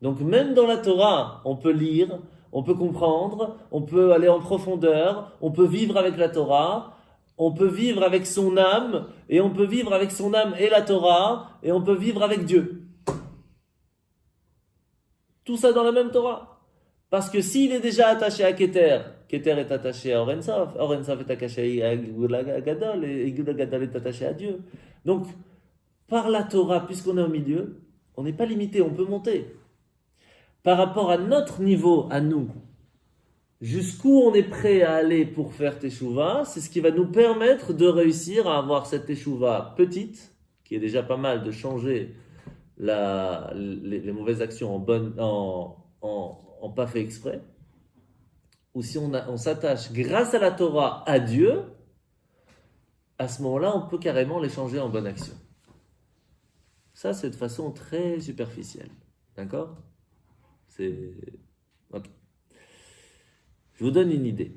[SPEAKER 1] Donc même dans la Torah, on peut lire, on peut comprendre, on peut aller en profondeur, on peut vivre avec la Torah, on peut vivre avec son âme, et on peut vivre avec son âme et la Torah, et on peut vivre avec Dieu. Tout ça dans la même Torah. Parce que s'il est déjà attaché à Keter, Keter est attaché à Oren Sof est attaché à Gula Gadol, et Gula Gadol est attaché à Dieu. Donc, par la Torah, puisqu'on est au milieu, on n'est pas limité, on peut monter. Par rapport à notre niveau, à nous, jusqu'où on est prêt à aller pour faire Teshuvah, c'est ce qui va nous permettre de réussir à avoir cette Teshuvah petite, qui est déjà pas mal de changer les mauvaises actions en pas fait exprès, ou si on s'attache grâce à la Torah à Dieu, à ce moment-là, on peut carrément les changer en bonne action. Ça, c'est de façon très superficielle. D'accord? Ok. Je vous donne une idée.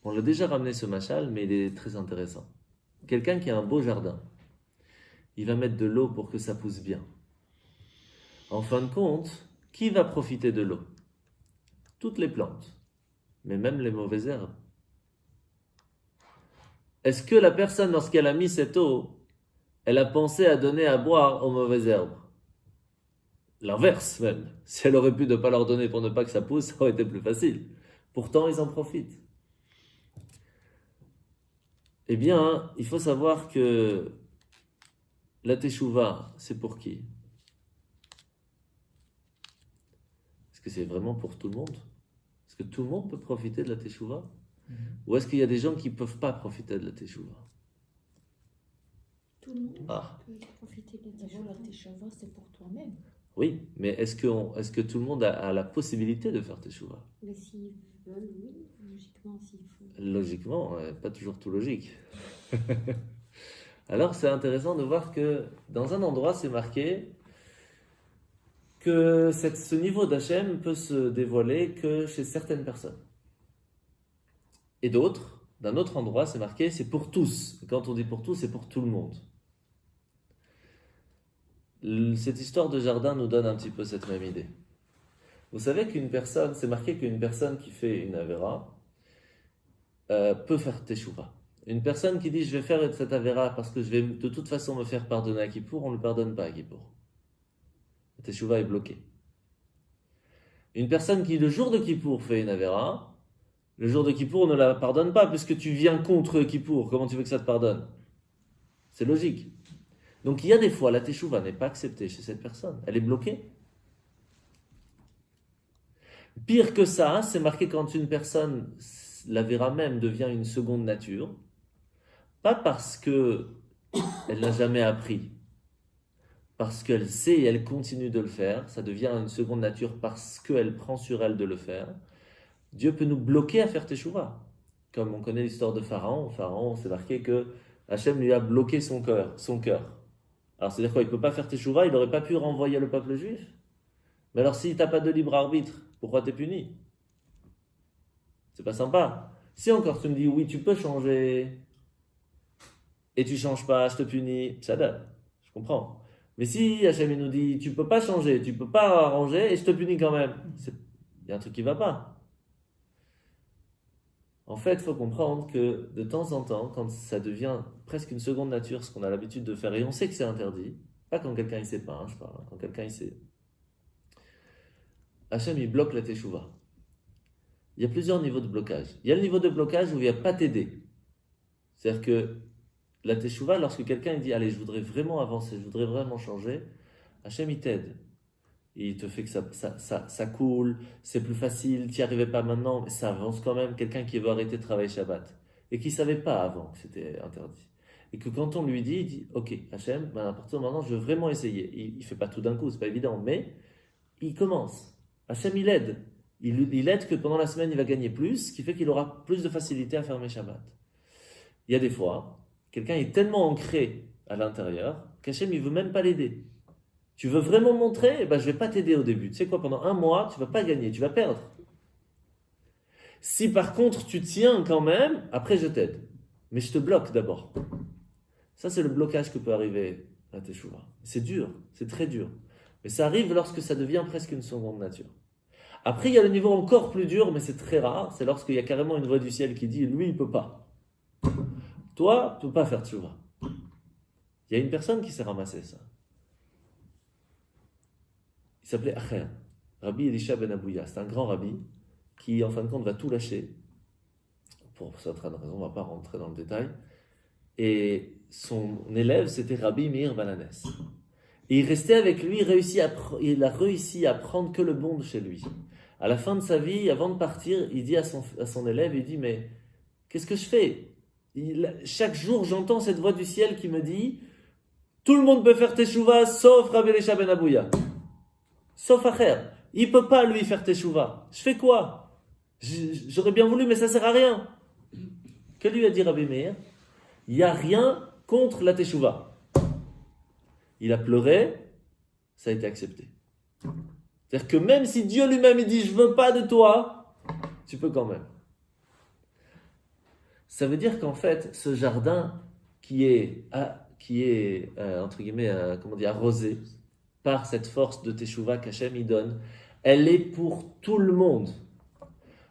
[SPEAKER 1] On l'a déjà ramené ce machal, mais il est très intéressant. Quelqu'un qui a un beau jardin, il va mettre de l'eau pour que ça pousse bien. En fin de compte, qui va profiter de l'eau? Toutes les plantes, mais même les mauvaises herbes. Est-ce que la personne, lorsqu'elle a mis cette eau, elle a pensé à donner à boire aux mauvaises herbes? L'inverse même. Si elle aurait pu ne pas leur donner pour ne pas que ça pousse, ça aurait été plus facile. Pourtant, ils en profitent. Eh bien, il faut savoir que la teshuva, c'est pour qui? Est-ce que c'est vraiment pour tout le monde? Est-ce que tout le monde peut profiter de la teshuva? Ou est-ce qu'il y a des gens qui ne peuvent pas profiter de la teshuva?
[SPEAKER 3] Tout le monde
[SPEAKER 1] Ah.
[SPEAKER 3] peut profiter de la
[SPEAKER 4] D'abord, la
[SPEAKER 3] teshuva.
[SPEAKER 4] teshuva, c'est pour toi-même.
[SPEAKER 1] Oui, mais est-ce que tout le monde a la possibilité de faire teshuva?
[SPEAKER 3] Mais s'ils veulent, oui, logiquement, s'il faut.
[SPEAKER 1] Logiquement, pas toujours tout logique. Alors c'est intéressant de voir que dans un endroit c'est marqué que ce niveau d'Hachem peut se dévoiler que chez certaines personnes. Et d'autres, d'un autre endroit c'est marqué c'est pour tous. Et quand on dit pour tous, c'est pour tout le monde. Cette histoire de jardin nous donne un petit peu cette même idée. Vous savez qu'une personne, c'est marqué qu'une personne qui fait une avéra peut faire teshuva. Une personne qui dit je vais faire cette avéra parce que je vais de toute façon me faire pardonner à Kippour, on ne le pardonne pas à Kippour. La teshuva est bloquée. Une personne qui le jour de Kippour fait une avéra, le jour de Kippour on ne la pardonne pas puisque tu viens contre Kippour. Comment tu veux que ça te pardonne? C'est logique. Donc il y a des fois la teshuva n'est pas acceptée chez cette personne, elle est bloquée. Pire que ça, c'est marqué quand une personne, l'avéra même, devient une seconde nature. Pas parce qu'elle n'a jamais appris, parce qu'elle sait et elle continue de le faire, ça devient une seconde nature parce qu'elle prend sur elle de le faire. Dieu peut nous bloquer à faire teshuva. Comme on connaît l'histoire de Pharaon, c'est marqué que Hachem lui a bloqué son cœur. Alors c'est-à-dire quoi? Il ne peut pas faire teshuva, il n'aurait pas pu renvoyer le peuple juif. Mais alors si tu n'as pas de libre arbitre, pourquoi tu es puni? C'est pas sympa. Si encore tu me dis oui, tu peux changer et tu changes pas, je te punis, ça donne. Je comprends. Mais si Hachem nous dit tu peux pas changer, tu peux pas arranger et je te punis quand même, il y a un truc qui va pas. En fait, il faut comprendre que de temps en temps, quand ça devient presque une seconde nature, ce qu'on a l'habitude de faire, et on sait que c'est interdit, pas quand quelqu'un ne sait pas, je parle, quand quelqu'un il sait. Hachem il bloque la teshuva. Il y a plusieurs niveaux de blocage. Il y a le niveau de blocage où il ne va pas t'aider. C'est-à-dire que la teshuva, lorsque quelqu'un il dit allez, je voudrais vraiment avancer, je voudrais vraiment changer, Hachem il t'aide. Il te fait que ça coule, c'est plus facile, tu n'y arrivais pas maintenant, mais ça avance quand même. Quelqu'un qui veut arrêter de travailler Shabbat et qui ne savait pas avant que c'était interdit. Et que quand on lui dit, il dit ok, Hachem, à partir de maintenant, je veux vraiment essayer. Il ne fait pas tout d'un coup, c'est pas évident, mais il commence. Hachem il aide. Il aide que pendant la semaine, il va gagner plus, ce qui fait qu'il aura plus de facilité à fermer Shabbat. Il y a des fois, quelqu'un est tellement ancré à l'intérieur qu'Hachem, il ne veut même pas l'aider. Tu veux vraiment montrer? Je ne vais pas t'aider au début. Tu sais quoi, pendant un mois, tu ne vas pas gagner, tu vas perdre. Si par contre, tu tiens quand même, après je t'aide. Mais je te bloque d'abord. Ça, c'est le blocage que peut arriver à teshuva. C'est dur, c'est très dur. Mais ça arrive lorsque ça devient presque une seconde nature. Après, il y a le niveau encore plus dur, mais c'est très rare. C'est lorsqu'il y a carrément une voix du ciel qui dit, lui, il ne peut pas. Toi, tu ne peux pas faire teshuva. Il y a une personne qui s'est ramassée ça. Il s'appelait Acher, Rabbi Elisha ben Abouya. C'est un grand rabbi qui, en fin de compte, va tout lâcher. Pour certaines raisons, on ne va pas rentrer dans le détail. Et son élève, c'était Rabbi Meir Balanes. Et il restait avec lui, il a réussi à prendre que le bon de chez lui. À la fin de sa vie, avant de partir, il dit à son élève, il dit, mais qu'est-ce que je fais? Chaque jour, j'entends cette voix du ciel qui me dit, tout le monde peut faire teshuva, sauf Rabbi Elisha ben Abouya. Sauf Acher. Il ne peut pas, lui, faire teshuva. Je fais quoi? J'aurais bien voulu, mais ça ne sert à rien. Que lui a dit Rabbi Meir? Il n'y a rien contre la teshuva. Il a pleuré, ça a été accepté. C'est-à-dire que même si Dieu lui-même il dit « je ne veux pas de toi », tu peux quand même. Ça veut dire qu'en fait, ce jardin qui est entre guillemets, arrosé par cette force de teshuva qu'Hachem y donne, elle est pour tout le monde.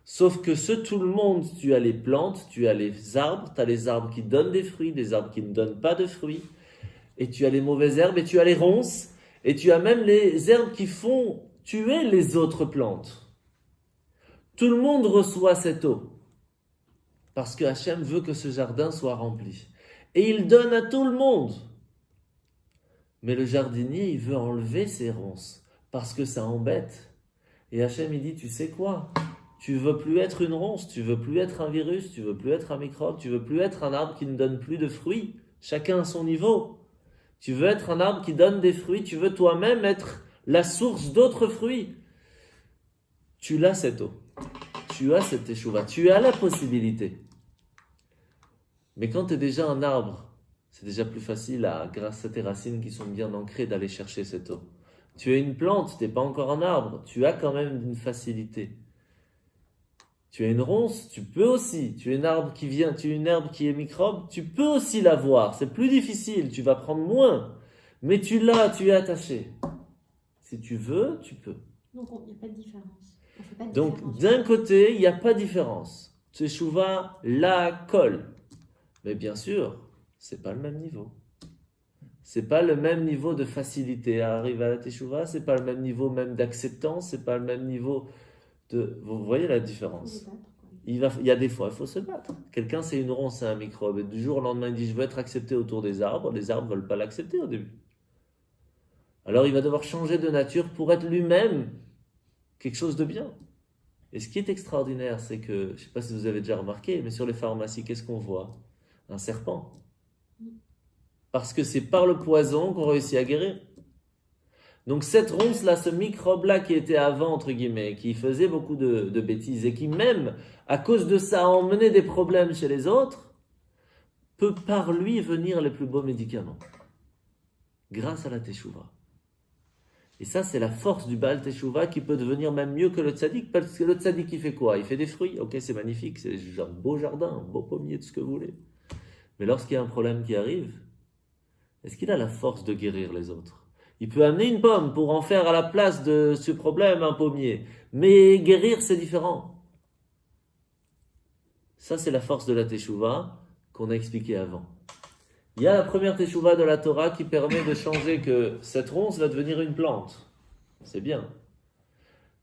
[SPEAKER 1] Sauf que tout le monde, tu as les plantes, tu as les arbres, tu as les arbres qui donnent des fruits, des arbres qui ne donnent pas de fruits, et tu as les mauvaises herbes, et tu as les ronces, et tu as même les herbes qui font tuer les autres plantes. Tout le monde reçoit cette eau. Parce que Hachem veut que ce jardin soit rempli. Et il donne à tout le monde. Mais le jardinier, il veut enlever ses ronces. Parce que ça embête. Et Hachem, il dit, tu sais quoi? Tu veux plus être une ronce, tu veux plus être un virus, tu veux plus être un microbe, tu veux plus être un arbre qui ne donne plus de fruits. Chacun à son niveau. Tu veux être un arbre qui donne des fruits, tu veux toi-même être la source d'autres fruits. Tu l'as cette eau. Tu as cette teshuva. Tu as la possibilité. Mais quand tu es déjà un arbre, c'est déjà plus facile, grâce à tes racines qui sont bien ancrées, d'aller chercher cette eau. Tu es une plante, tu n'es pas encore un arbre, tu as quand même une facilité. Tu es une ronce, tu peux aussi. Tu es une herbe qui vient, tu es une herbe qui est microbe, tu peux aussi l'avoir. C'est plus difficile, tu vas prendre moins. Mais tu l'as, tu es attaché. Si tu veux, tu peux.
[SPEAKER 3] Donc, il n'y a pas de différence. On fait pas de
[SPEAKER 1] Donc,
[SPEAKER 3] différence.
[SPEAKER 1] d'un côté, il n'y a pas de différence. Teshuva, la colle. Mais bien sûr, c'est pas le même niveau. C'est pas le même niveau de facilité à arriver à la teshuva, c'est pas le même niveau même d'acceptance, c'est pas le même niveau de... Vous voyez la différence?
[SPEAKER 3] Faut se battre, quoi.
[SPEAKER 1] Il y a des fois, il faut se battre. Quelqu'un, c'est une ronce, c'est un microbe, et du jour au lendemain, il dit, je veux être accepté autour des arbres. Les arbres ne veulent pas l'accepter au début. Alors, il va devoir changer de nature pour être lui-même quelque chose de bien. Et ce qui est extraordinaire, c'est que, je ne sais pas si vous avez déjà remarqué, mais sur les pharmacies, qu'est-ce qu'on voit? Un serpent. Parce que c'est par le poison qu'on réussit à guérir. Donc cette ronce-là, ce microbe-là qui était avant, entre guillemets, qui faisait beaucoup de bêtises et qui même, à cause de ça, a emmené des problèmes chez les autres, peut par lui venir les plus beaux médicaments. Grâce à la teshuva. Et ça, c'est la force du Baal Teshuva qui peut devenir même mieux que le tzaddik. Parce que le tzaddik, il fait quoi? Il fait des fruits. Ok, c'est magnifique, c'est un beau jardin, un beau pommier, tout ce que vous voulez. Mais lorsqu'il y a un problème qui arrive, est-ce qu'il a la force de guérir les autres? Il peut amener une pomme pour en faire à la place de ce problème un pommier. Mais guérir, c'est différent. Ça, c'est la force de la teshuva qu'on a expliqué avant. Il y a la première teshuva de la Torah qui permet de changer que cette ronce va devenir une plante. C'est bien.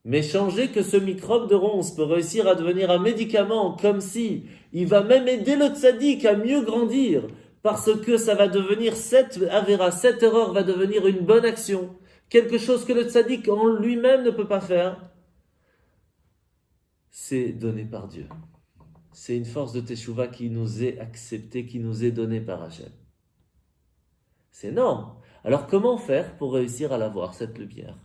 [SPEAKER 1] Mais changer que ce microbe de ronce peut réussir à devenir un médicament, comme si il va même aider le tzaddik à mieux grandir, parce que ça va devenir cette erreur va devenir une bonne action, quelque chose que le tzaddik en lui-même ne peut pas faire. C'est donné par Dieu. C'est une force de teshuva qui nous est acceptée, qui nous est donnée par Hachem. C'est énorme. Alors comment faire pour réussir à l'avoir, cette lumière?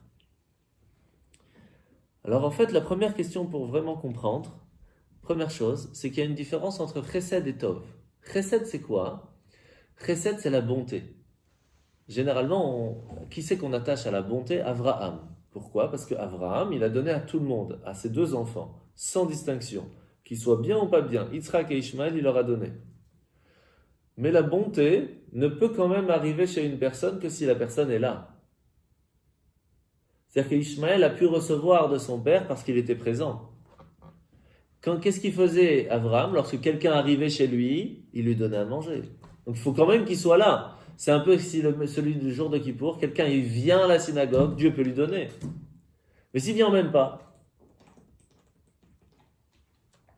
[SPEAKER 1] Alors en fait, la première question pour vraiment comprendre, première chose, c'est qu'il y a une différence entre chesed et tov. Chesed, c'est quoi? Chesed, c'est la bonté. Généralement, qui c'est qu'on attache à la bonté? Avraham. Pourquoi? Parce que Avraham, il a donné à tout le monde, à ses deux enfants, sans distinction. Qu'ils soient bien ou pas bien, Yitzhak et Ishmaël, il leur a donné. Mais la bonté ne peut quand même arriver chez une personne que si la personne est là. C'est-à-dire qu'Ishmaël a pu recevoir de son père parce qu'il était présent. Qu'est-ce qu'il faisait Avraham? Lorsque quelqu'un arrivait chez lui, il lui donnait à manger. Donc il faut quand même qu'il soit là. C'est un peu si celui du jour de Kippour, quelqu'un il vient à la synagogue, Dieu peut lui donner. Mais s'il vient même pas,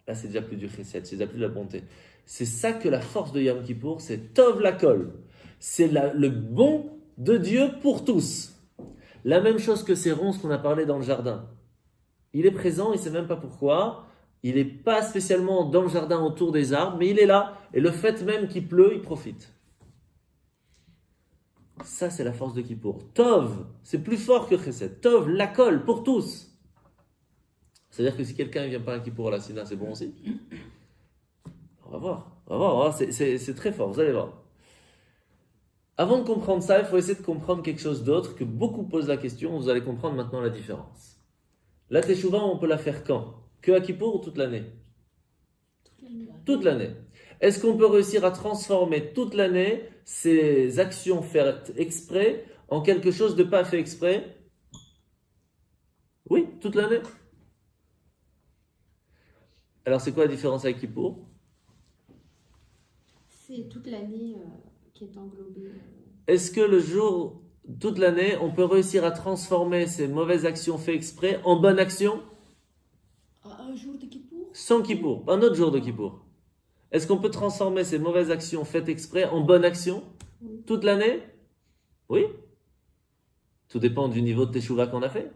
[SPEAKER 1] là c'est déjà plus du chesed, c'est déjà plus de la bonté. C'est ça que la force de Yom Kippour, c'est Tov Lakol. C'est le bon de Dieu pour tous. La même chose que ces ronces qu'on a parlé dans le jardin. Il est présent, il ne sait même pas pourquoi. Il n'est pas spécialement dans le jardin autour des arbres, mais il est là. Et le fait même qu'il pleut, il profite. Ça, c'est la force de Kippour. Tov, c'est plus fort que Chesed. Tov, Lakol, pour tous. C'est-à-dire que si quelqu'un ne vient pas à Kippour à la Sina, c'est bon aussi. On va voir. C'est très fort, vous allez voir. Avant de comprendre ça, il faut essayer de comprendre quelque chose d'autre que beaucoup posent la question. Vous allez comprendre maintenant la différence. La teshuva, on peut la faire quand? Que à Kippour ou toute l'année? Toute l'année. Est-ce qu'on peut réussir à transformer toute l'année ces actions faites exprès en quelque chose de pas fait exprès? Oui, toute l'année. Alors c'est quoi la différence avec Kippour?
[SPEAKER 3] C'est toute l'année qui est englobée.
[SPEAKER 1] Est-ce que le jour, toute l'année, on peut réussir à transformer ces mauvaises actions faites exprès en bonnes actions?
[SPEAKER 3] Un jour de Kippour?
[SPEAKER 1] Sans Kippour, un autre jour de Kippour. Est-ce qu'on peut transformer ces mauvaises actions faites exprès en bonnes actions
[SPEAKER 3] Oui.
[SPEAKER 1] toute l'année? Oui. Tout dépend du niveau de teshuva qu'on a fait.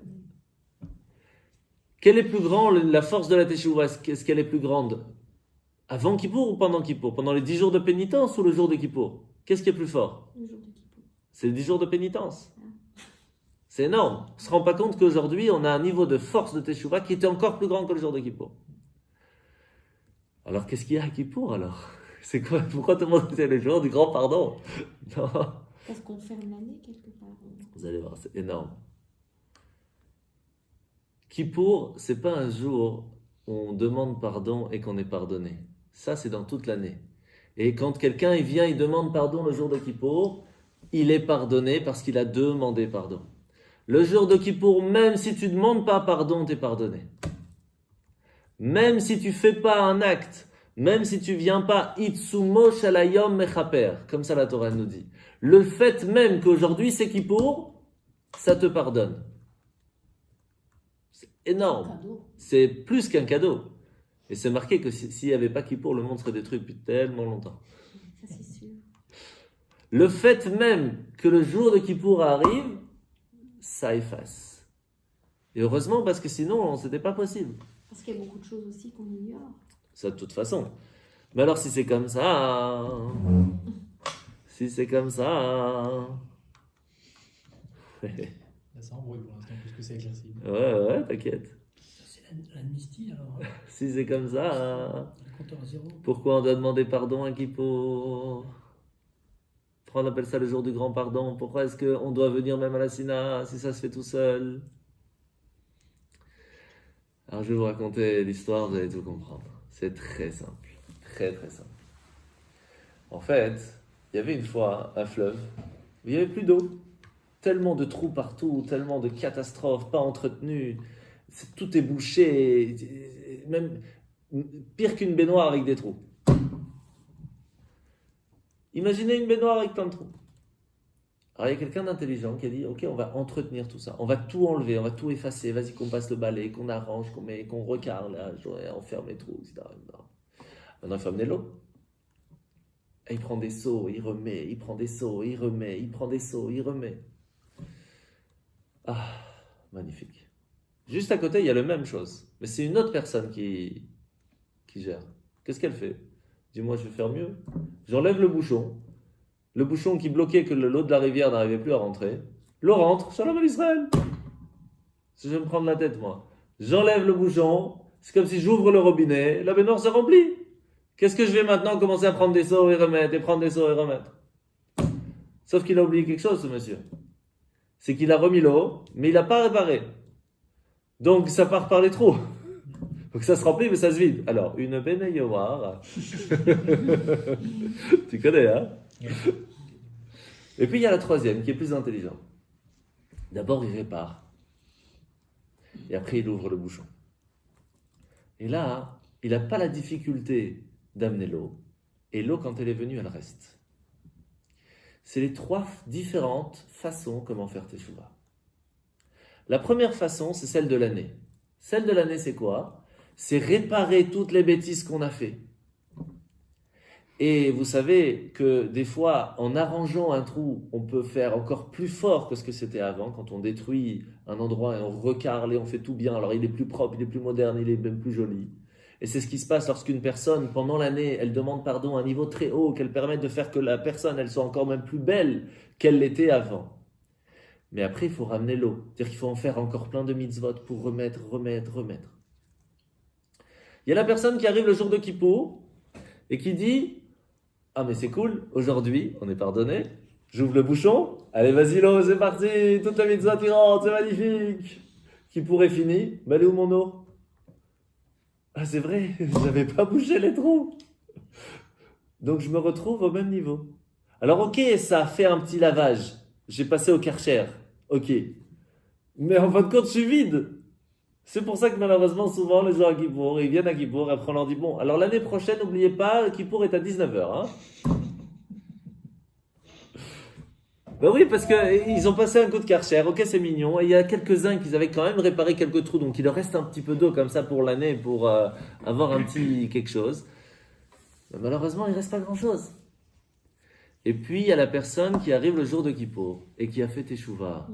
[SPEAKER 1] Quelle est plus grande, la force de la teshuva? Est-ce qu'elle est plus grande avant Kippour ou pendant Kippour? Pendant les 10 jours de pénitence ou le jour de Kippour? Qu'est-ce qui est plus fort?
[SPEAKER 3] Le jour de Kippour.
[SPEAKER 1] C'est les 10 jours de pénitence. C'est énorme. On ne se rend pas compte qu'aujourd'hui, on a un niveau de force de teshuva qui était encore plus grand que le jour de Kippour. Alors, qu'est-ce qu'il y a à Kippour, alors? C'est quoi? Pourquoi tout le monde c'est le jour du grand pardon? Non.
[SPEAKER 3] Parce qu'on ferme l'année quelque part.
[SPEAKER 1] Vous allez voir, c'est énorme. Kippour, c'est pas un jour où on demande pardon et qu'on est pardonné. Ça, c'est dans toute l'année. Et quand quelqu'un il vient, il demande pardon le jour de Kippour, il est pardonné parce qu'il a demandé pardon. Le jour de Kippour, même si tu ne demandes pas pardon, tu es pardonné. Même si tu fais pas un acte, même si tu viens pas itsumo shalayom mechaper, comme ça la Torah nous dit. Le fait même qu'aujourd'hui c'est Kippour, ça te pardonne. C'est énorme.
[SPEAKER 3] Cadeau.
[SPEAKER 1] C'est plus qu'un cadeau. Et c'est marqué que s'il n'y avait pas Kippour, le monde serait détruit depuis tellement longtemps.
[SPEAKER 3] Ça, c'est sûr.
[SPEAKER 1] Le fait même que le jour de Kippour arrive, ça efface. Et heureusement, parce que sinon, c'était pas possible.
[SPEAKER 3] Parce qu'il y a beaucoup de choses aussi qu'on ignore.
[SPEAKER 1] Ça, de toute façon. Mais alors, si c'est comme ça... Si c'est comme ça...
[SPEAKER 4] Ça embrouille pour l'instant, plus que c'est éclairci.
[SPEAKER 1] Ouais, t'inquiète.
[SPEAKER 2] C'est l'amnistie, alors.
[SPEAKER 1] Si c'est comme ça...
[SPEAKER 2] Le compteur à zéro.
[SPEAKER 1] Pourquoi on doit demander pardon à Kippour? Pourquoi on appelle ça le jour du grand pardon? Pourquoi est-ce qu'on doit venir même à la Sina si ça se fait tout seul? Alors je vais vous raconter l'histoire, vous allez tout comprendre. C'est très simple, très très simple. En fait, il y avait une fois un fleuve où il n'y avait plus d'eau. Tellement de trous partout, tellement de catastrophes, pas entretenues. Tout est bouché, même pire qu'une baignoire avec des trous. Imaginez une baignoire avec plein de trous. Alors il y a quelqu'un d'intelligent qui a dit, ok, on va entretenir tout ça, on va tout enlever, on va tout effacer, vas-y qu'on passe le balai, qu'on arrange, qu'on recarrelage, on ferme les trous, etc. Maintenant il faut amener l'eau. Et il prend des seaux, il remet, il prend des seaux, il remet, il prend des seaux, il remet. Ah, magnifique. Juste à côté, il y a la même chose, mais c'est une autre personne qui gère. Qu'est-ce qu'elle fait? Dis-moi, je vais faire mieux. J'enlève le bouchon qui bloquait que l'eau de la rivière n'arrivait plus à rentrer. L'eau rentre, Shalom à Israël. Je vais me prendre la tête, moi. J'enlève le bouchon, c'est comme si j'ouvre le robinet, la baignoire se remplit. Qu'est-ce que je vais maintenant commencer à prendre des seaux et remettre, et prendre des seaux et remettre? Sauf qu'il a oublié quelque chose, ce monsieur. C'est qu'il a remis l'eau, mais il n'a pas réparé. Donc ça part par les trous. Donc ça se remplit, mais ça se vide. Alors, une baignoire. Tu connais, hein? Et puis il y a la troisième qui est plus intelligente. D'abord, il répare. Et après, il ouvre le bouchon. Et là, il n'a pas la difficulté d'amener l'eau. Et l'eau, quand elle est venue, elle reste. C'est les trois différentes façons comment faire teshuva. La première façon, c'est celle de l'année. Celle de l'année, c'est quoi? C'est réparer toutes les bêtises qu'on a fait. Et vous savez que des fois, en arrangeant un trou, on peut faire encore plus fort que ce que c'était avant. Quand on détruit un endroit et on recarle et on fait tout bien, alors il est plus propre, il est plus moderne, il est même plus joli. Et c'est ce qui se passe lorsqu'une personne, pendant l'année, elle demande pardon à un niveau très haut, qu'elle permette de faire que la personne, elle soit encore même plus belle qu'elle l'était avant. Mais après, il faut ramener l'eau. C'est-à-dire qu'il faut en faire encore plein de mitzvot pour remettre. Il y a la personne qui arrive le jour de Kippour et qui dit « Ah mais c'est cool, aujourd'hui, on est pardonné, j'ouvre le bouchon, allez vas-y l'eau, c'est parti, toute la mitzvah tirante, c'est magnifique. Kippour est fini, mais elle est où mon eau? Ah c'est vrai, j'avais pas bouché les trous. Donc je me retrouve au même niveau. Alors ok, ça a fait un petit lavage, j'ai passé au Karcher, ok. Mais en fin de compte, je suis vide. C'est pour ça que malheureusement, souvent, les gens à Kippour, ils viennent à Kippour, et après on leur dit, bon, alors l'année prochaine, n'oubliez pas, Kippour est à 19h. Hein. Ben oui, parce qu'ils ont passé un coup de Karcher, ok, c'est mignon, et il y a quelques-uns qui avaient quand même réparé quelques trous, donc il leur reste un petit peu d'eau comme ça pour l'année, pour avoir un petit quelque chose. Mais malheureusement, il ne reste pas grand-chose. Et puis, il y a la personne qui arrive le jour de Kippour et qui a fait Teshuvah.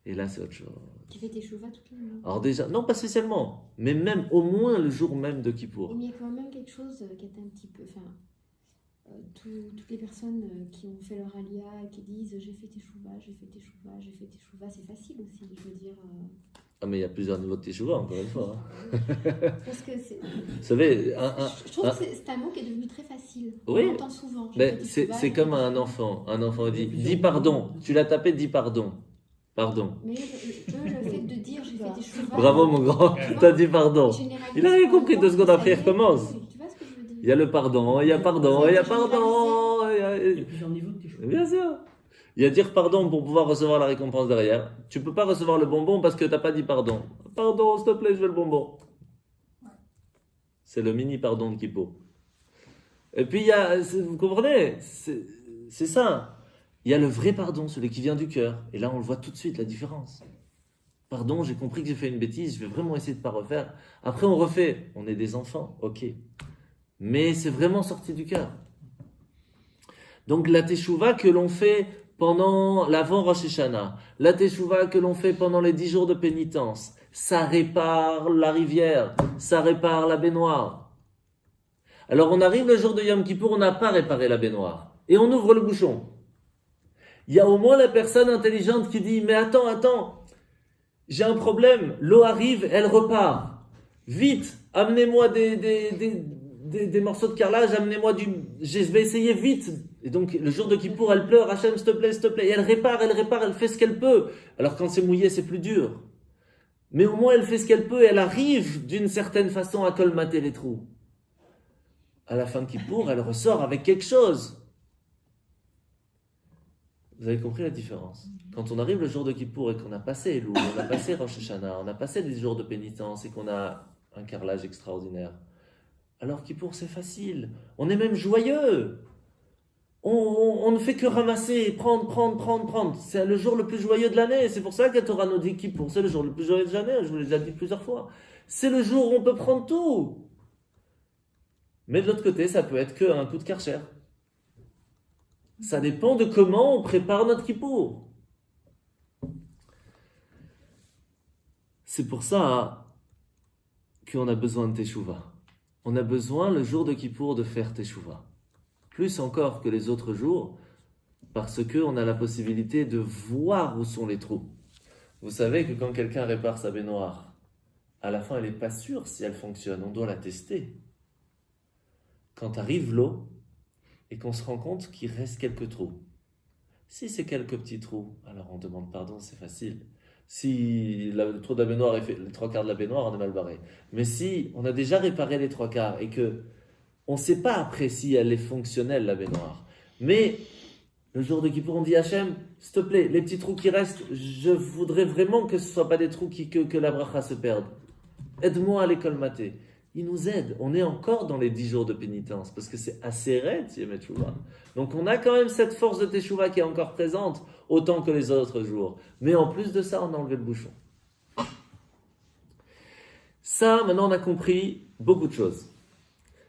[SPEAKER 1] Et là, c'est autre chose.
[SPEAKER 3] Tu fais tes chouvas toute la nuit.
[SPEAKER 1] Alors déjà, non pas spécialement, mais même au moins le jour même de Kippour.
[SPEAKER 3] Mais il y a quand même quelque chose qui est un petit peu... Enfin, toutes les personnes qui ont fait leur alia et qui disent j'ai fait tes chouvas, j'ai fait tes chouvas, j'ai fait tes chouvas, c'est facile aussi, je veux dire.
[SPEAKER 1] Ah mais il y a plusieurs niveaux de Teshuvah, encore une fois. Hein.
[SPEAKER 3] Parce que c'est...
[SPEAKER 1] Vous savez,
[SPEAKER 3] Je trouve que c'est un mot qui est devenu très facile.
[SPEAKER 1] Oui.
[SPEAKER 3] On l'entend souvent. J'ai
[SPEAKER 1] mais
[SPEAKER 3] fait tes
[SPEAKER 1] c'est
[SPEAKER 3] chouvas,
[SPEAKER 1] c'est
[SPEAKER 3] j'ai
[SPEAKER 1] comme
[SPEAKER 3] fait tes
[SPEAKER 1] un
[SPEAKER 3] chouvas.
[SPEAKER 1] enfant. Un enfant dit, dis pardon. Tu l'as tapé, dis pardon. Pardon.
[SPEAKER 3] Mais le fait de dire j'ai fait tes chouvas...
[SPEAKER 1] Bravo mon grand, t'as dit pardon. Il a rien compris, 2 secondes après il recommence.
[SPEAKER 3] Tu vois ce que je veux dire?
[SPEAKER 1] Il y a le pardon, il y a pardon, il y a pardon.
[SPEAKER 2] Il y a plusieurs niveaux de tes choix.
[SPEAKER 1] Bien sûr. Il y a dire pardon pour pouvoir recevoir la récompense derrière. Tu peux pas recevoir le bonbon parce que t'as pas dit pardon. Pardon, s'il te plaît, je veux le bonbon. C'est le mini pardon de Kippo. Et puis il y a, vous comprenez, c'est ça. Il y a le vrai pardon, celui qui vient du cœur. Et là, on le voit tout de suite, la différence. Pardon, j'ai compris que j'ai fait une bêtise, je vais vraiment essayer de ne pas refaire. Après, on refait. On est des enfants, ok. Mais c'est vraiment sorti du cœur. Donc, la teshuva que l'on fait pendant l'avant Rosh Hashanah, la teshuva que l'on fait pendant les 10 jours de pénitence, ça répare la rivière, ça répare la baignoire. Alors, on arrive le jour de Yom Kippour, on n'a pas réparé la baignoire. Et on ouvre le bouchon. Il y a au moins la personne intelligente qui dit « Mais attends, j'ai un problème, l'eau arrive, elle repart. Vite, amenez-moi des morceaux de carrelage, amenez-moi je vais essayer vite. » Et donc, le jour de Kippour, elle pleure « Hachem, s'il te plaît. » Et elle répare, elle fait ce qu'elle peut. Alors, quand c'est mouillé, c'est plus dur. Mais au moins, elle fait ce qu'elle peut et elle arrive d'une certaine façon à colmater les trous. À la fin de Kippour, elle ressort avec quelque chose. Vous avez compris la différence? Quand on arrive le jour de Kippour et qu'on a passé Elul, on a passé Rosh Hashanah, on a passé des jours de pénitence et qu'on a un carrelage extraordinaire, alors Kippour c'est facile, on est même joyeux. On ne fait que ramasser, prendre. C'est le jour le plus joyeux de l'année. C'est pour ça que la Torah nous dit Kippour, c'est le jour le plus joyeux de l'année. Je vous l'ai déjà dit plusieurs fois. C'est le jour où on peut prendre tout. Mais de l'autre côté, ça peut être qu'un coup de karcher. Ça dépend de comment on prépare notre Kippour. C'est pour ça qu'on a besoin de Teshuvah. On a besoin le jour de Kippour de faire Teshuvah. Plus encore que les autres jours, parce qu'on a la possibilité de voir où sont les trous. Vous savez que quand quelqu'un répare sa baignoire, à la fin, elle n'est pas sûre si elle fonctionne. On doit la tester. Quand arrive l'eau, et qu'on se rend compte qu'il reste quelques trous. Si c'est quelques petits trous, alors on demande pardon, c'est facile. Si le trou de la baignoire est fait, les 3 quarts de la baignoire, on est mal barré. Mais si on a déjà réparé les 3 quarts et que on ne sait pas après si elle est fonctionnelle, la baignoire, mais le jour de Kippour, on dit Hachem, s'il te plaît, les petits trous qui restent, je voudrais vraiment que ce ne soient pas des trous que la bracha se perde. Aide-moi à les colmater. Il nous aide. On est encore dans les 10 jours de pénitence parce que c'est assez raide, Yom Teshuvah. Donc on a quand même cette force de Teshuvah qui est encore présente autant que les autres jours. Mais en plus de ça, on a enlevé le bouchon. Ça, maintenant, on a compris beaucoup de choses.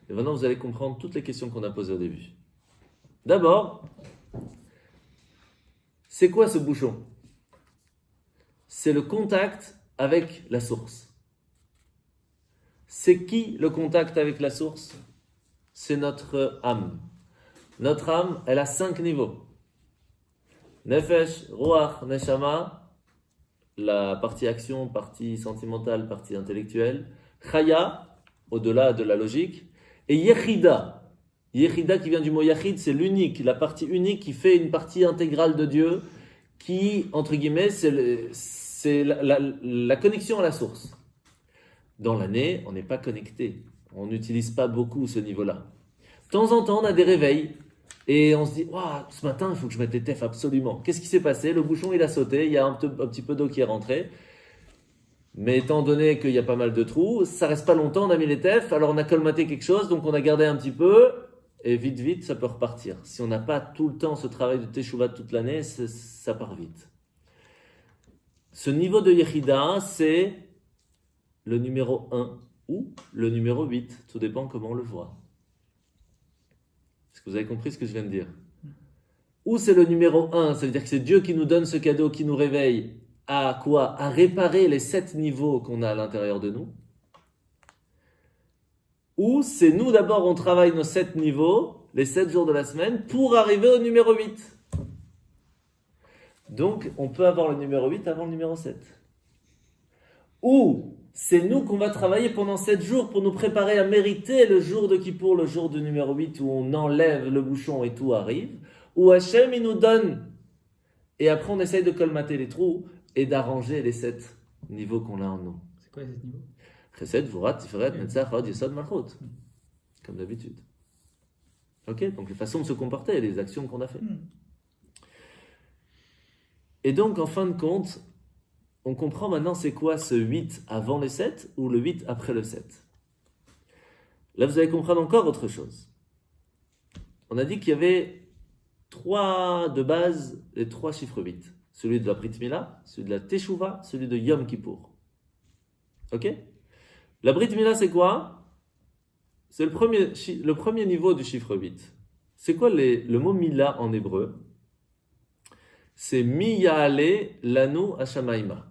[SPEAKER 1] Et maintenant, vous allez comprendre toutes les questions qu'on a posées au début. D'abord, c'est quoi ce bouchon? C'est le contact avec la source. C'est qui le contact avec la source? C'est notre âme. Notre âme, elle a 5 niveaux. Nefesh, Ruach, Neshama, la partie action, partie sentimentale, partie intellectuelle. Chaya, au-delà de la logique. Et Yechida. Yechida qui vient du mot Yachid, c'est l'unique, la partie unique qui fait une partie intégrale de Dieu, qui, entre guillemets, c'est la connexion à la source. Dans l'année, on n'est pas connecté. On n'utilise pas beaucoup ce niveau-là. De temps en temps, on a des réveils et on se dit « ce matin, il faut que je mette les tefs absolument. » Qu'est-ce qui s'est passé? Le bouchon, il a sauté, il y a un petit peu d'eau qui est rentrée. Mais étant donné qu'il y a pas mal de trous, ça reste pas longtemps, on a mis les tefs, alors on a colmaté quelque chose, donc on a gardé un petit peu, et vite, ça peut repartir. Si on n'a pas tout le temps ce travail de Teshuvah toute l'année, ça part vite. Ce niveau de Yechida, c'est le numéro 1 ou le numéro 8, tout dépend comment on le voit. Vous avez compris ce que je viens de dire? Ou c'est le numéro 1, ça veut dire que c'est Dieu qui nous donne ce cadeau, qui nous réveille à quoi? À réparer les 7 niveaux qu'on a à l'intérieur de nous. Ou c'est nous d'abord, on travaille nos 7 niveaux, les 7 jours de la semaine, pour arriver au numéro 8. Donc, on peut avoir le numéro 8 avant le numéro 7. Ou c'est nous qu'on va travailler pendant 7 jours pour nous préparer à mériter le jour de Kippour, le jour du numéro 8 où on enlève le bouchon et tout arrive. Ou Hachem, il nous donne. Et après, on essaye de colmater les trous et d'arranger les 7 niveaux qu'on a en nous.
[SPEAKER 4] C'est quoi ces niveaux?
[SPEAKER 1] Chesed, Vurat, Tiferet, Netzach, Hod, Yesod, Malchut. Comme d'habitude. Ok? Donc, les façons de se comporter, les actions qu'on a faites. Et donc, en fin de compte, on comprend maintenant c'est quoi ce 8 avant le 7 ou le 8 après le 7. Là, vous allez comprendre encore autre chose. On a dit qu'il y avait 3 de base, les 3 chiffres 8. Celui de la Brit Mila, celui de la Teshuvah, celui de Yom Kippour. Ok? La Brit Mila, c'est quoi? C'est le premier niveau du chiffre 8. C'est quoi le mot Mila en hébreu? C'est Mi Ya'ale Lanu Hashamaima.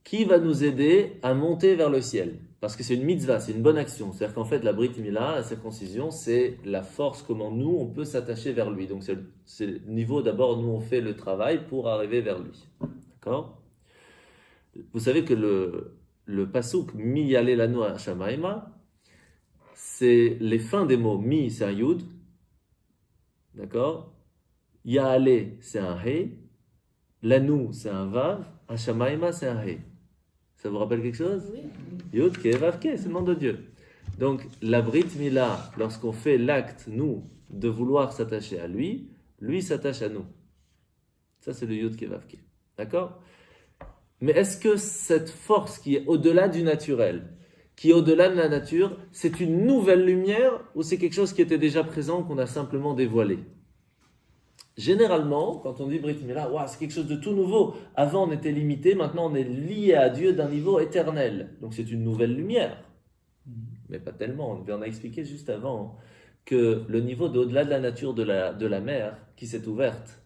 [SPEAKER 1] Qui va nous aider à monter vers le ciel? Parce que c'est une mitzvah, c'est une bonne action. C'est-à-dire qu'en fait, la Brit Mila, la circoncision, c'est la force, comment nous, on peut s'attacher vers lui. Donc c'est le niveau, d'abord, nous, on fait le travail pour arriver vers lui. D'accord? Vous savez que le pasuk Mi Ya'ale Lanu Hashamaima, c'est les fins des mots. Mi, c'est un yud. D'accord? Ya'ale, c'est un he. Lanu, c'est un vav. Hashamaima, c'est un he. Ça vous rappelle quelque chose?
[SPEAKER 3] Oui.
[SPEAKER 1] Yud, ke, vav, ke, c'est le nom de Dieu. Donc, la Brit Mila, lorsqu'on fait l'acte, nous, de vouloir s'attacher à lui, lui s'attache à nous. Ça, c'est le Yud, ke, vav, ke. D'accord? Mais est-ce que cette force qui est au-delà du naturel, qui est au-delà de la nature, c'est une nouvelle lumière ou c'est quelque chose qui était déjà présent qu'on a simplement dévoilé? Généralement, quand on dit Brit Mila, wow, c'est quelque chose de tout nouveau. Avant, on était limité, maintenant, on est lié à Dieu d'un niveau éternel. Donc, c'est une nouvelle lumière. Mais pas tellement. On a expliqué juste avant que le niveau d'au-delà de la nature de la mer qui s'est ouverte,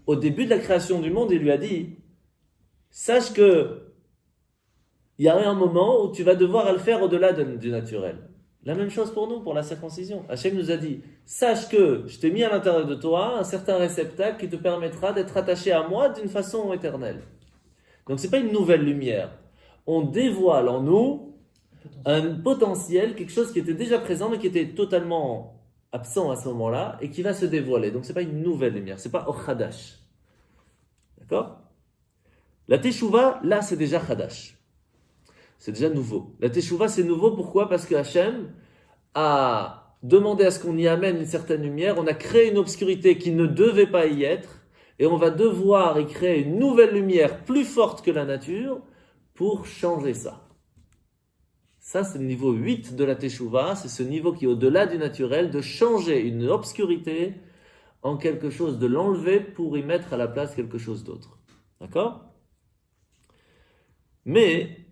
[SPEAKER 1] au début de la création du monde, il lui a dit, sache que il y a un moment où tu vas devoir le faire au-delà du naturel. La même chose pour nous, pour la circoncision. Hachem nous a dit, sache que je t'ai mis à l'intérieur de toi un certain réceptacle qui te permettra d'être attaché à moi d'une façon éternelle. Donc ce n'est pas une nouvelle lumière. On dévoile en nous un potentiel, quelque chose qui était déjà présent mais qui était totalement absent à ce moment-là et qui va se dévoiler. Donc ce n'est pas une nouvelle lumière, ce n'est pas Or Hadash. D'accord? La Teshuvah, là c'est déjà Hadash. C'est déjà nouveau. La Teshuvah, c'est nouveau, pourquoi? Parce que Hachem a demandé à ce qu'on y amène une certaine lumière, on a créé une obscurité qui ne devait pas y être, et on va devoir y créer une nouvelle lumière plus forte que la nature pour changer ça. Ça, c'est le niveau 8 de la Teshuvah, c'est ce niveau qui est au-delà du naturel, de changer une obscurité en quelque chose, de l'enlever pour y mettre à la place quelque chose d'autre. D'accord? Mais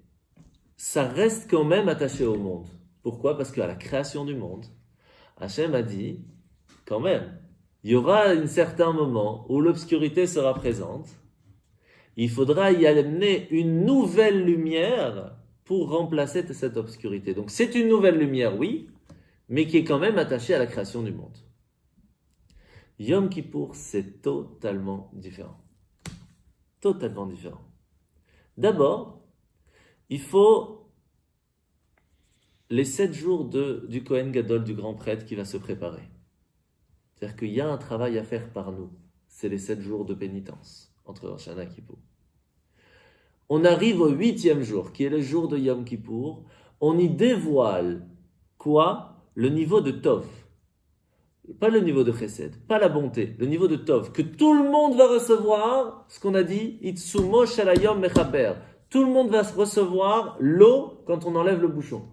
[SPEAKER 1] ça reste quand même attaché au monde. Pourquoi? Parce qu'à la création du monde, Hachem a dit, quand même, il y aura un certain moment où l'obscurité sera présente. Il faudra y amener une nouvelle lumière pour remplacer cette obscurité. Donc c'est une nouvelle lumière, oui, mais qui est quand même attachée à la création du monde. Yom Kippour, c'est totalement différent. Totalement différent. D'abord, il faut les 7 jours du Kohen Gadol, du grand prêtre, qui va se préparer. C'est-à-dire qu'il y a un travail à faire par nous. C'est les 7 jours de pénitence, entre Rosh Hashanah et Kippour. On arrive au 8e jour, qui est le jour de Yom Kippour. On y dévoile, quoi? Le niveau de Tov. Pas le niveau de Chesed, pas la bonté, le niveau de Tov. Que tout le monde va recevoir, ce qu'on a dit, Itsumo Shalayom Mechaber. Tout le monde va recevoir l'eau quand on enlève le bouchon.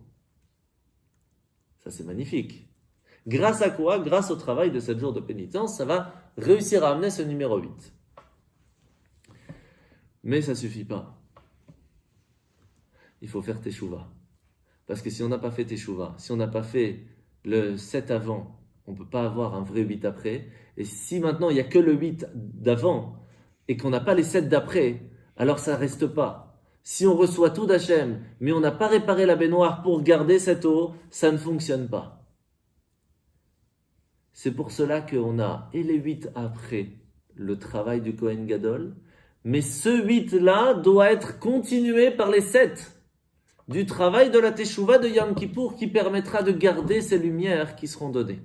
[SPEAKER 1] Ça, c'est magnifique. Grâce à quoi? Grâce au travail de 7 jours de pénitence, ça va réussir à amener ce numéro 8. Mais ça ne suffit pas. Il faut faire Teshuvah. Parce que si on n'a pas fait Teshuvah, si on n'a pas fait le 7 avant, On ne peut pas avoir un vrai 8 après. Et si maintenant il n'y a que le 8 d'avant et qu'on n'a pas les 7 d'après, alors ça ne reste pas. Si on reçoit tout d'Hachem, mais on n'a pas réparé la baignoire pour garder cette eau, ça ne fonctionne pas. C'est pour cela qu'on a et les 8 après le travail du Kohen Gadol, mais ce 8-là doit être continué par les 7 du travail de la Teshuvah de Yom Kippour qui permettra de garder ces lumières qui seront données.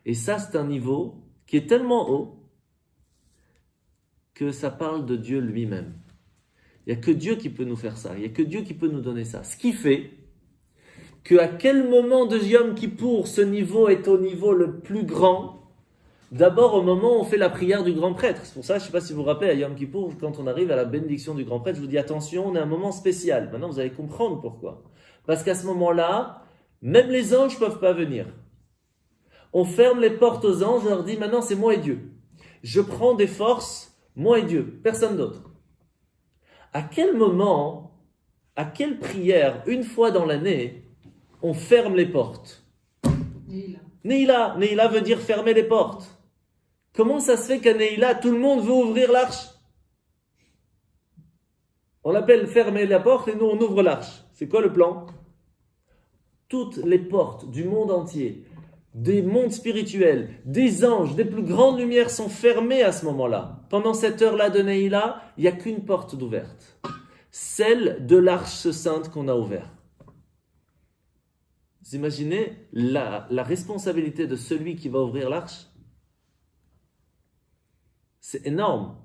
[SPEAKER 1] Et ça, c'est un niveau qui est tellement haut que ça parle de Dieu lui-même. Il n'y a que Dieu qui peut nous faire ça. Il n'y a que Dieu qui peut nous donner ça. Ce qui fait qu'à quel moment de Yom Kippour ce niveau est au niveau le plus grand? D'abord au moment où on fait la prière du grand prêtre. C'est pour ça, je ne sais pas si vous vous rappelez, à Yom Kippour, quand on arrive à la bénédiction du grand prêtre, je vous dis attention, on est à un moment spécial. Maintenant, vous allez comprendre pourquoi. Parce qu'à ce moment-là, même les anges ne peuvent pas venir. On ferme les portes aux anges, on leur dit maintenant c'est moi et Dieu. Je prends des forces, moi et Dieu, personne d'autre. À quel moment, à quelle prière, une fois dans l'année, on ferme les portes? Neila veut dire fermer les portes. Comment ça se fait qu'à Neila, tout le monde veut ouvrir l'arche? On l'appelle fermer la porte et nous on ouvre l'arche. C'est quoi le plan? Toutes les portes du monde entier, des mondes spirituels, des anges, des plus grandes lumières sont fermées à ce moment-là. Pendant cette heure-là de Neila, il n'y a qu'une porte d'ouverte. Celle de l'arche sainte qu'on a ouverte. Vous imaginez la responsabilité de celui qui va ouvrir l'arche? C'est énorme.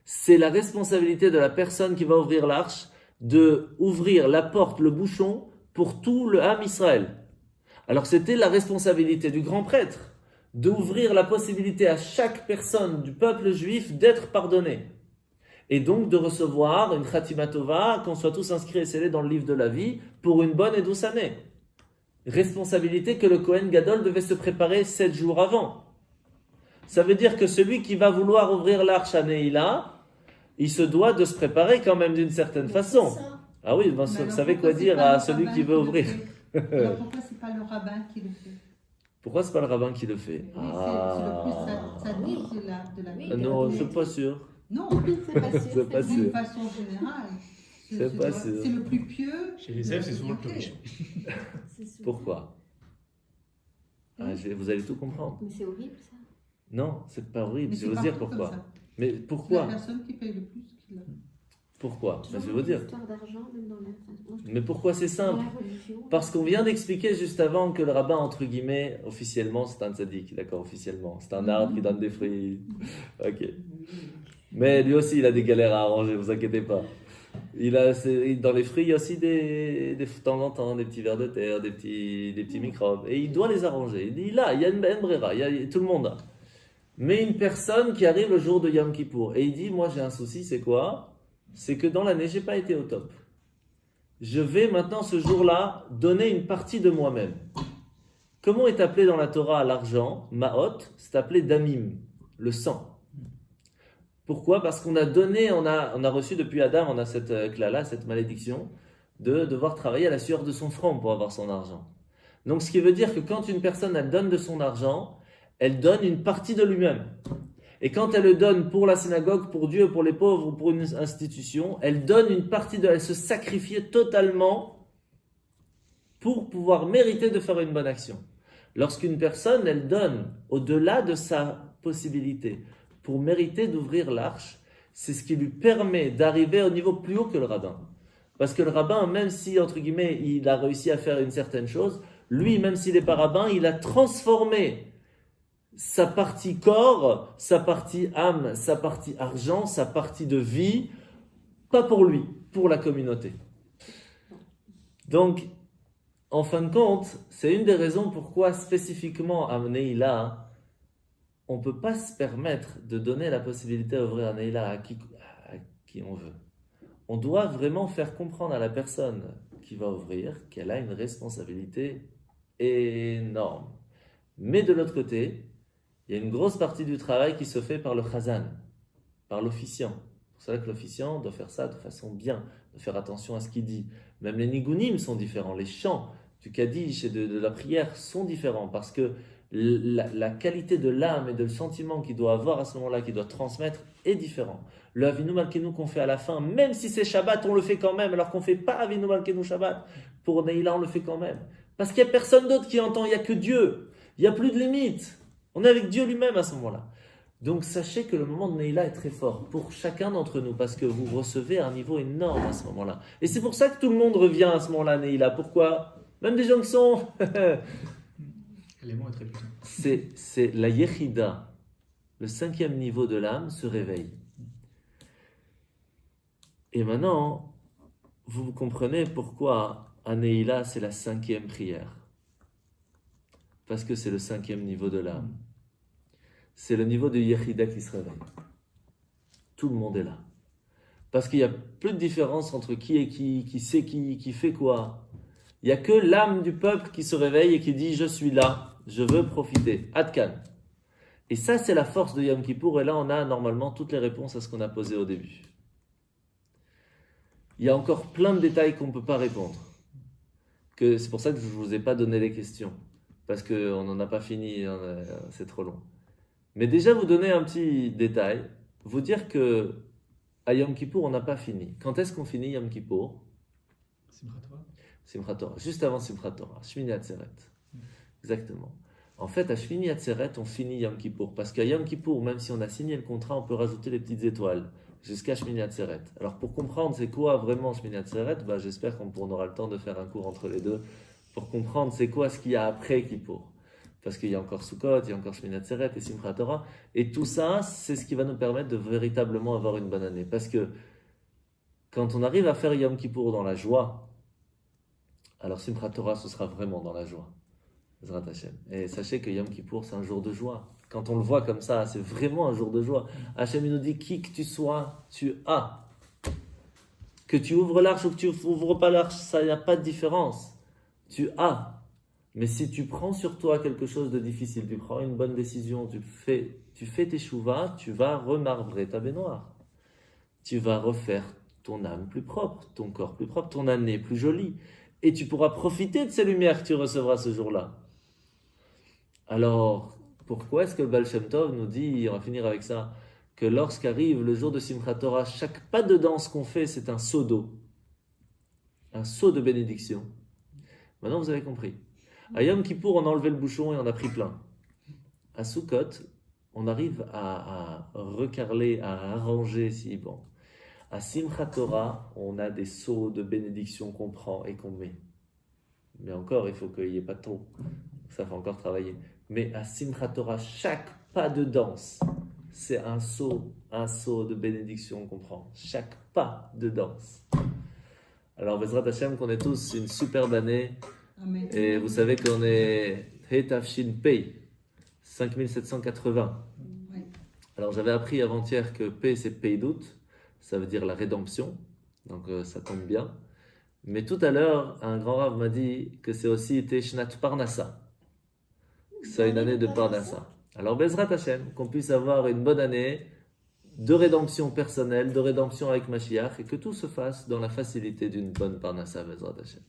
[SPEAKER 1] C'est la responsabilité de la personne qui va ouvrir l'arche de ouvrir la porte, le bouchon, pour tout le Ham Israël. Alors c'était la responsabilité du grand prêtre d'ouvrir la possibilité à chaque personne du peuple juif d'être pardonné. Et donc de recevoir une Khatima Tova, qu'on soit tous inscrits et scellés dans le livre de la vie, pour une bonne et douce année. Responsabilité que le Kohen Gadol devait se préparer 7 jours avant. Ça veut dire que celui qui va vouloir ouvrir l'arche à Neila, il se doit de se préparer quand même d'une certaine façon. Ah oui, vous savez quoi dire à celui qui veut ouvrir.
[SPEAKER 5] Alors pourquoi c'est pas le rabbin qui le fait?
[SPEAKER 1] Pourquoi c'est pas le rabbin qui le fait?
[SPEAKER 5] C'est le plus sadique de la vie.
[SPEAKER 1] Non, je suis pas sûr.
[SPEAKER 5] Non,
[SPEAKER 3] C'est pas sûr.
[SPEAKER 1] C'est pas
[SPEAKER 5] d'une
[SPEAKER 1] sûr.
[SPEAKER 5] façon générale.
[SPEAKER 1] C'est pas sûr.
[SPEAKER 5] C'est le plus pieux.
[SPEAKER 4] Chez les elfes, c'est souvent le plus riche.
[SPEAKER 3] C'est sûr.
[SPEAKER 1] Pourquoi? Vous allez tout comprendre.
[SPEAKER 3] Mais c'est horrible ça.
[SPEAKER 1] Non, c'est pas horrible.
[SPEAKER 5] Mais
[SPEAKER 1] Je
[SPEAKER 5] c'est
[SPEAKER 1] vais vous dire
[SPEAKER 5] partout
[SPEAKER 1] pourquoi.
[SPEAKER 5] comme ça.
[SPEAKER 1] Mais
[SPEAKER 5] C'est la
[SPEAKER 1] pourquoi?
[SPEAKER 5] personne qui paye le plus qui l'a.
[SPEAKER 1] Pourquoi?
[SPEAKER 3] Toujours
[SPEAKER 1] Je vais vous dire.
[SPEAKER 3] Histoire d'argent, même dans la. Enfin, moi, je trouve
[SPEAKER 1] Mais pourquoi c'est
[SPEAKER 3] que dans
[SPEAKER 1] simple?
[SPEAKER 3] la religion.
[SPEAKER 1] Parce qu'on vient d'expliquer juste avant que le rabbin, entre guillemets, officiellement, c'est un tzaddik, d'accord, officiellement. C'est un arbre qui donne des fruits. Ok. Mais lui aussi, il a des galères à arranger, vous inquiétez pas. Dans les fruits, il y a aussi de temps en temps des petits vers de terre, des petits microbes. Et il doit les arranger. Il y a une brera, tout le monde a. Mais une personne qui arrive le jour de Yom Kippour, et il dit, moi j'ai un souci, c'est quoi? C'est que dans l'année, j'ai pas été au top. Je vais maintenant, ce jour-là, donner une partie de moi-même. Comment est appelé dans la Torah l'argent? Ma'ot, c'est appelé damim, le sang. Pourquoi? Parce qu'on a donné, on a reçu depuis Adam, on a cette là cette malédiction, de devoir travailler à la sueur de son front pour avoir son argent. Donc ce qui veut dire que quand une personne, elle donne de son argent, elle donne une partie de lui-même. Et quand elle le donne pour la synagogue, pour Dieu, pour les pauvres ou pour une institution, elle donne une partie elle se sacrifie totalement pour pouvoir mériter de faire une bonne action. Lorsqu'une personne, elle donne au-delà de sa possibilité pour mériter d'ouvrir l'arche, c'est ce qui lui permet d'arriver au niveau plus haut que le rabbin. Parce que le rabbin, même si, entre guillemets, il a réussi à faire une certaine chose, lui, même s'il n'est pas rabbin, il a transformé sa partie corps, sa partie âme, sa partie argent, sa partie de vie, pas pour lui, pour la communauté. Donc, en fin de compte, c'est une des raisons pourquoi spécifiquement à Neila, on ne peut pas se permettre de donner la possibilité d'ouvrir un Neila à qui on veut. On doit vraiment faire comprendre à la personne qui va ouvrir qu'elle a une responsabilité énorme. Mais de l'autre côté, il y a une grosse partie du travail qui se fait par le chazan, par l'officiant. C'est pour cela que l'officiant doit faire ça de façon bien, de faire attention à ce qu'il dit. Même les nigunim sont différents, les chants. du Kaddish et de la prière sont différents parce que la qualité de l'âme et de le sentiment qu'il doit avoir à ce moment-là, qu'il doit transmettre, est différent. Le Avinu Malkeinu qu'on fait à la fin, même si c'est Shabbat, on le fait quand même, alors qu'on ne fait pas Avinu Malkeinu Shabbat. Pour Neila, on le fait quand même. Parce qu'il n'y a personne d'autre qui entend, il n'y a que Dieu. Il n'y a plus de limite. On est avec Dieu lui-même à ce moment-là. Donc sachez que le moment de Neila est très fort pour chacun d'entre nous parce que vous recevez un niveau énorme à ce moment-là. Et c'est pour ça que tout le monde revient à ce moment-là, Neila. Pourquoi? Même des gens qui sont...
[SPEAKER 4] L'élément est très puissant.
[SPEAKER 1] c'est la Yechida, le 5e niveau de l'âme, se réveille. Et maintenant, vous comprenez pourquoi à Neila, c'est la 5e prière. Parce que c'est le 5e niveau de l'âme. C'est le niveau de Yechida qui se réveille. Tout le monde est là. Parce qu'il n'y a plus de différence entre qui est qui sait qui fait quoi. Il n'y a que l'âme du peuple qui se réveille et qui dit « Je suis là, je veux profiter. » Adkan. Et ça, c'est la force de Yom Kippour. Et là, on a normalement toutes les réponses à ce qu'on a posé au début. Il y a encore plein de détails qu'on ne peut pas répondre. C'est pour ça que je ne vous ai pas donné les questions. Parce qu'on n'en a pas fini, c'est trop long. Mais déjà, vous donner un petit détail. Vous dire que à Yom Kippour, on n'a pas fini. Quand est-ce qu'on finit Yom Kippour?
[SPEAKER 4] Simchat Torah.
[SPEAKER 1] Simchat Torah, juste avant Simchat Torah, Shmini Atzeret. Exactement. En fait, à Shmini Atzeret, on finit Yom Kippour. Parce qu'à Yom Kippour, même si on a signé le contrat, on peut rajouter les petites étoiles jusqu'à Shmini Atzeret. Alors, pour comprendre c'est quoi vraiment Shmini Atzeret, j'espère qu'on aura le temps de faire un cours entre les deux pour comprendre c'est quoi ce qu'il y a après Kippour. Parce qu'il y a encore Sukkot, il y a encore Shmini Atzeret et Simchat Torah. Et tout ça, c'est ce qui va nous permettre de véritablement avoir une bonne année. Parce que quand on arrive à faire Yom Kippour dans la joie, alors Simchat Torah, ce sera vraiment dans la joie. Zrat Hashem. Et sachez que Yom Kippour, c'est un jour de joie. Quand on le voit comme ça, c'est vraiment un jour de joie. Hashem, il nous dit, qui que tu sois, tu as. Que tu ouvres l'arche ou que tu ouvres pas l'arche, ça n'y a pas de différence. Tu as. Mais si tu prends sur toi quelque chose de difficile, tu prends une bonne décision, tu fais tes chouvas, tu vas remarbrer ta baignoire. Tu vas refaire ton âme plus propre, ton corps plus propre, ton année plus jolie. Et tu pourras profiter de ces lumières que tu recevras ce jour-là. Alors, pourquoi est-ce que le Baal Shem Tov nous dit, on va finir avec ça, que lorsqu'arrive le jour de Simchat Torah, chaque pas de danse qu'on fait, c'est un seau d'eau. Un seau de bénédiction. Maintenant, vous avez compris. À Yom Kippour, on a enlevé le bouchon et on a pris plein. À Sukkot, on arrive à recarler, à arranger, si bon. À Simchat Torah, on a des seaux de bénédiction qu'on prend et qu'on met. Mais encore, il faut qu'il n'y ait pas trop. Ça fait encore travailler. Mais à Simchat Torah, chaque pas de danse, c'est un seau de bénédiction qu'on prend. Chaque pas de danse. Alors, Bezrat Hashem, qu'on ait tous une superbe année.
[SPEAKER 5] Amen.
[SPEAKER 1] Et vous savez qu'on est Hetafshin Pei, 5780.
[SPEAKER 5] Ouais.
[SPEAKER 1] Alors, j'avais appris avant-hier que Pei, c'est Peidout. Ça veut dire la rédemption, donc ça tombe bien. Mais tout à l'heure, un grand rave m'a dit que c'est aussi Teshnat Parnassa. C'est une année de Parnassa. Alors Bezrat Hashem, qu'on puisse avoir une bonne année de rédemption personnelle, de rédemption avec Mashiach, et que tout se fasse dans la facilité d'une bonne Parnassa, Bezrat Hashem.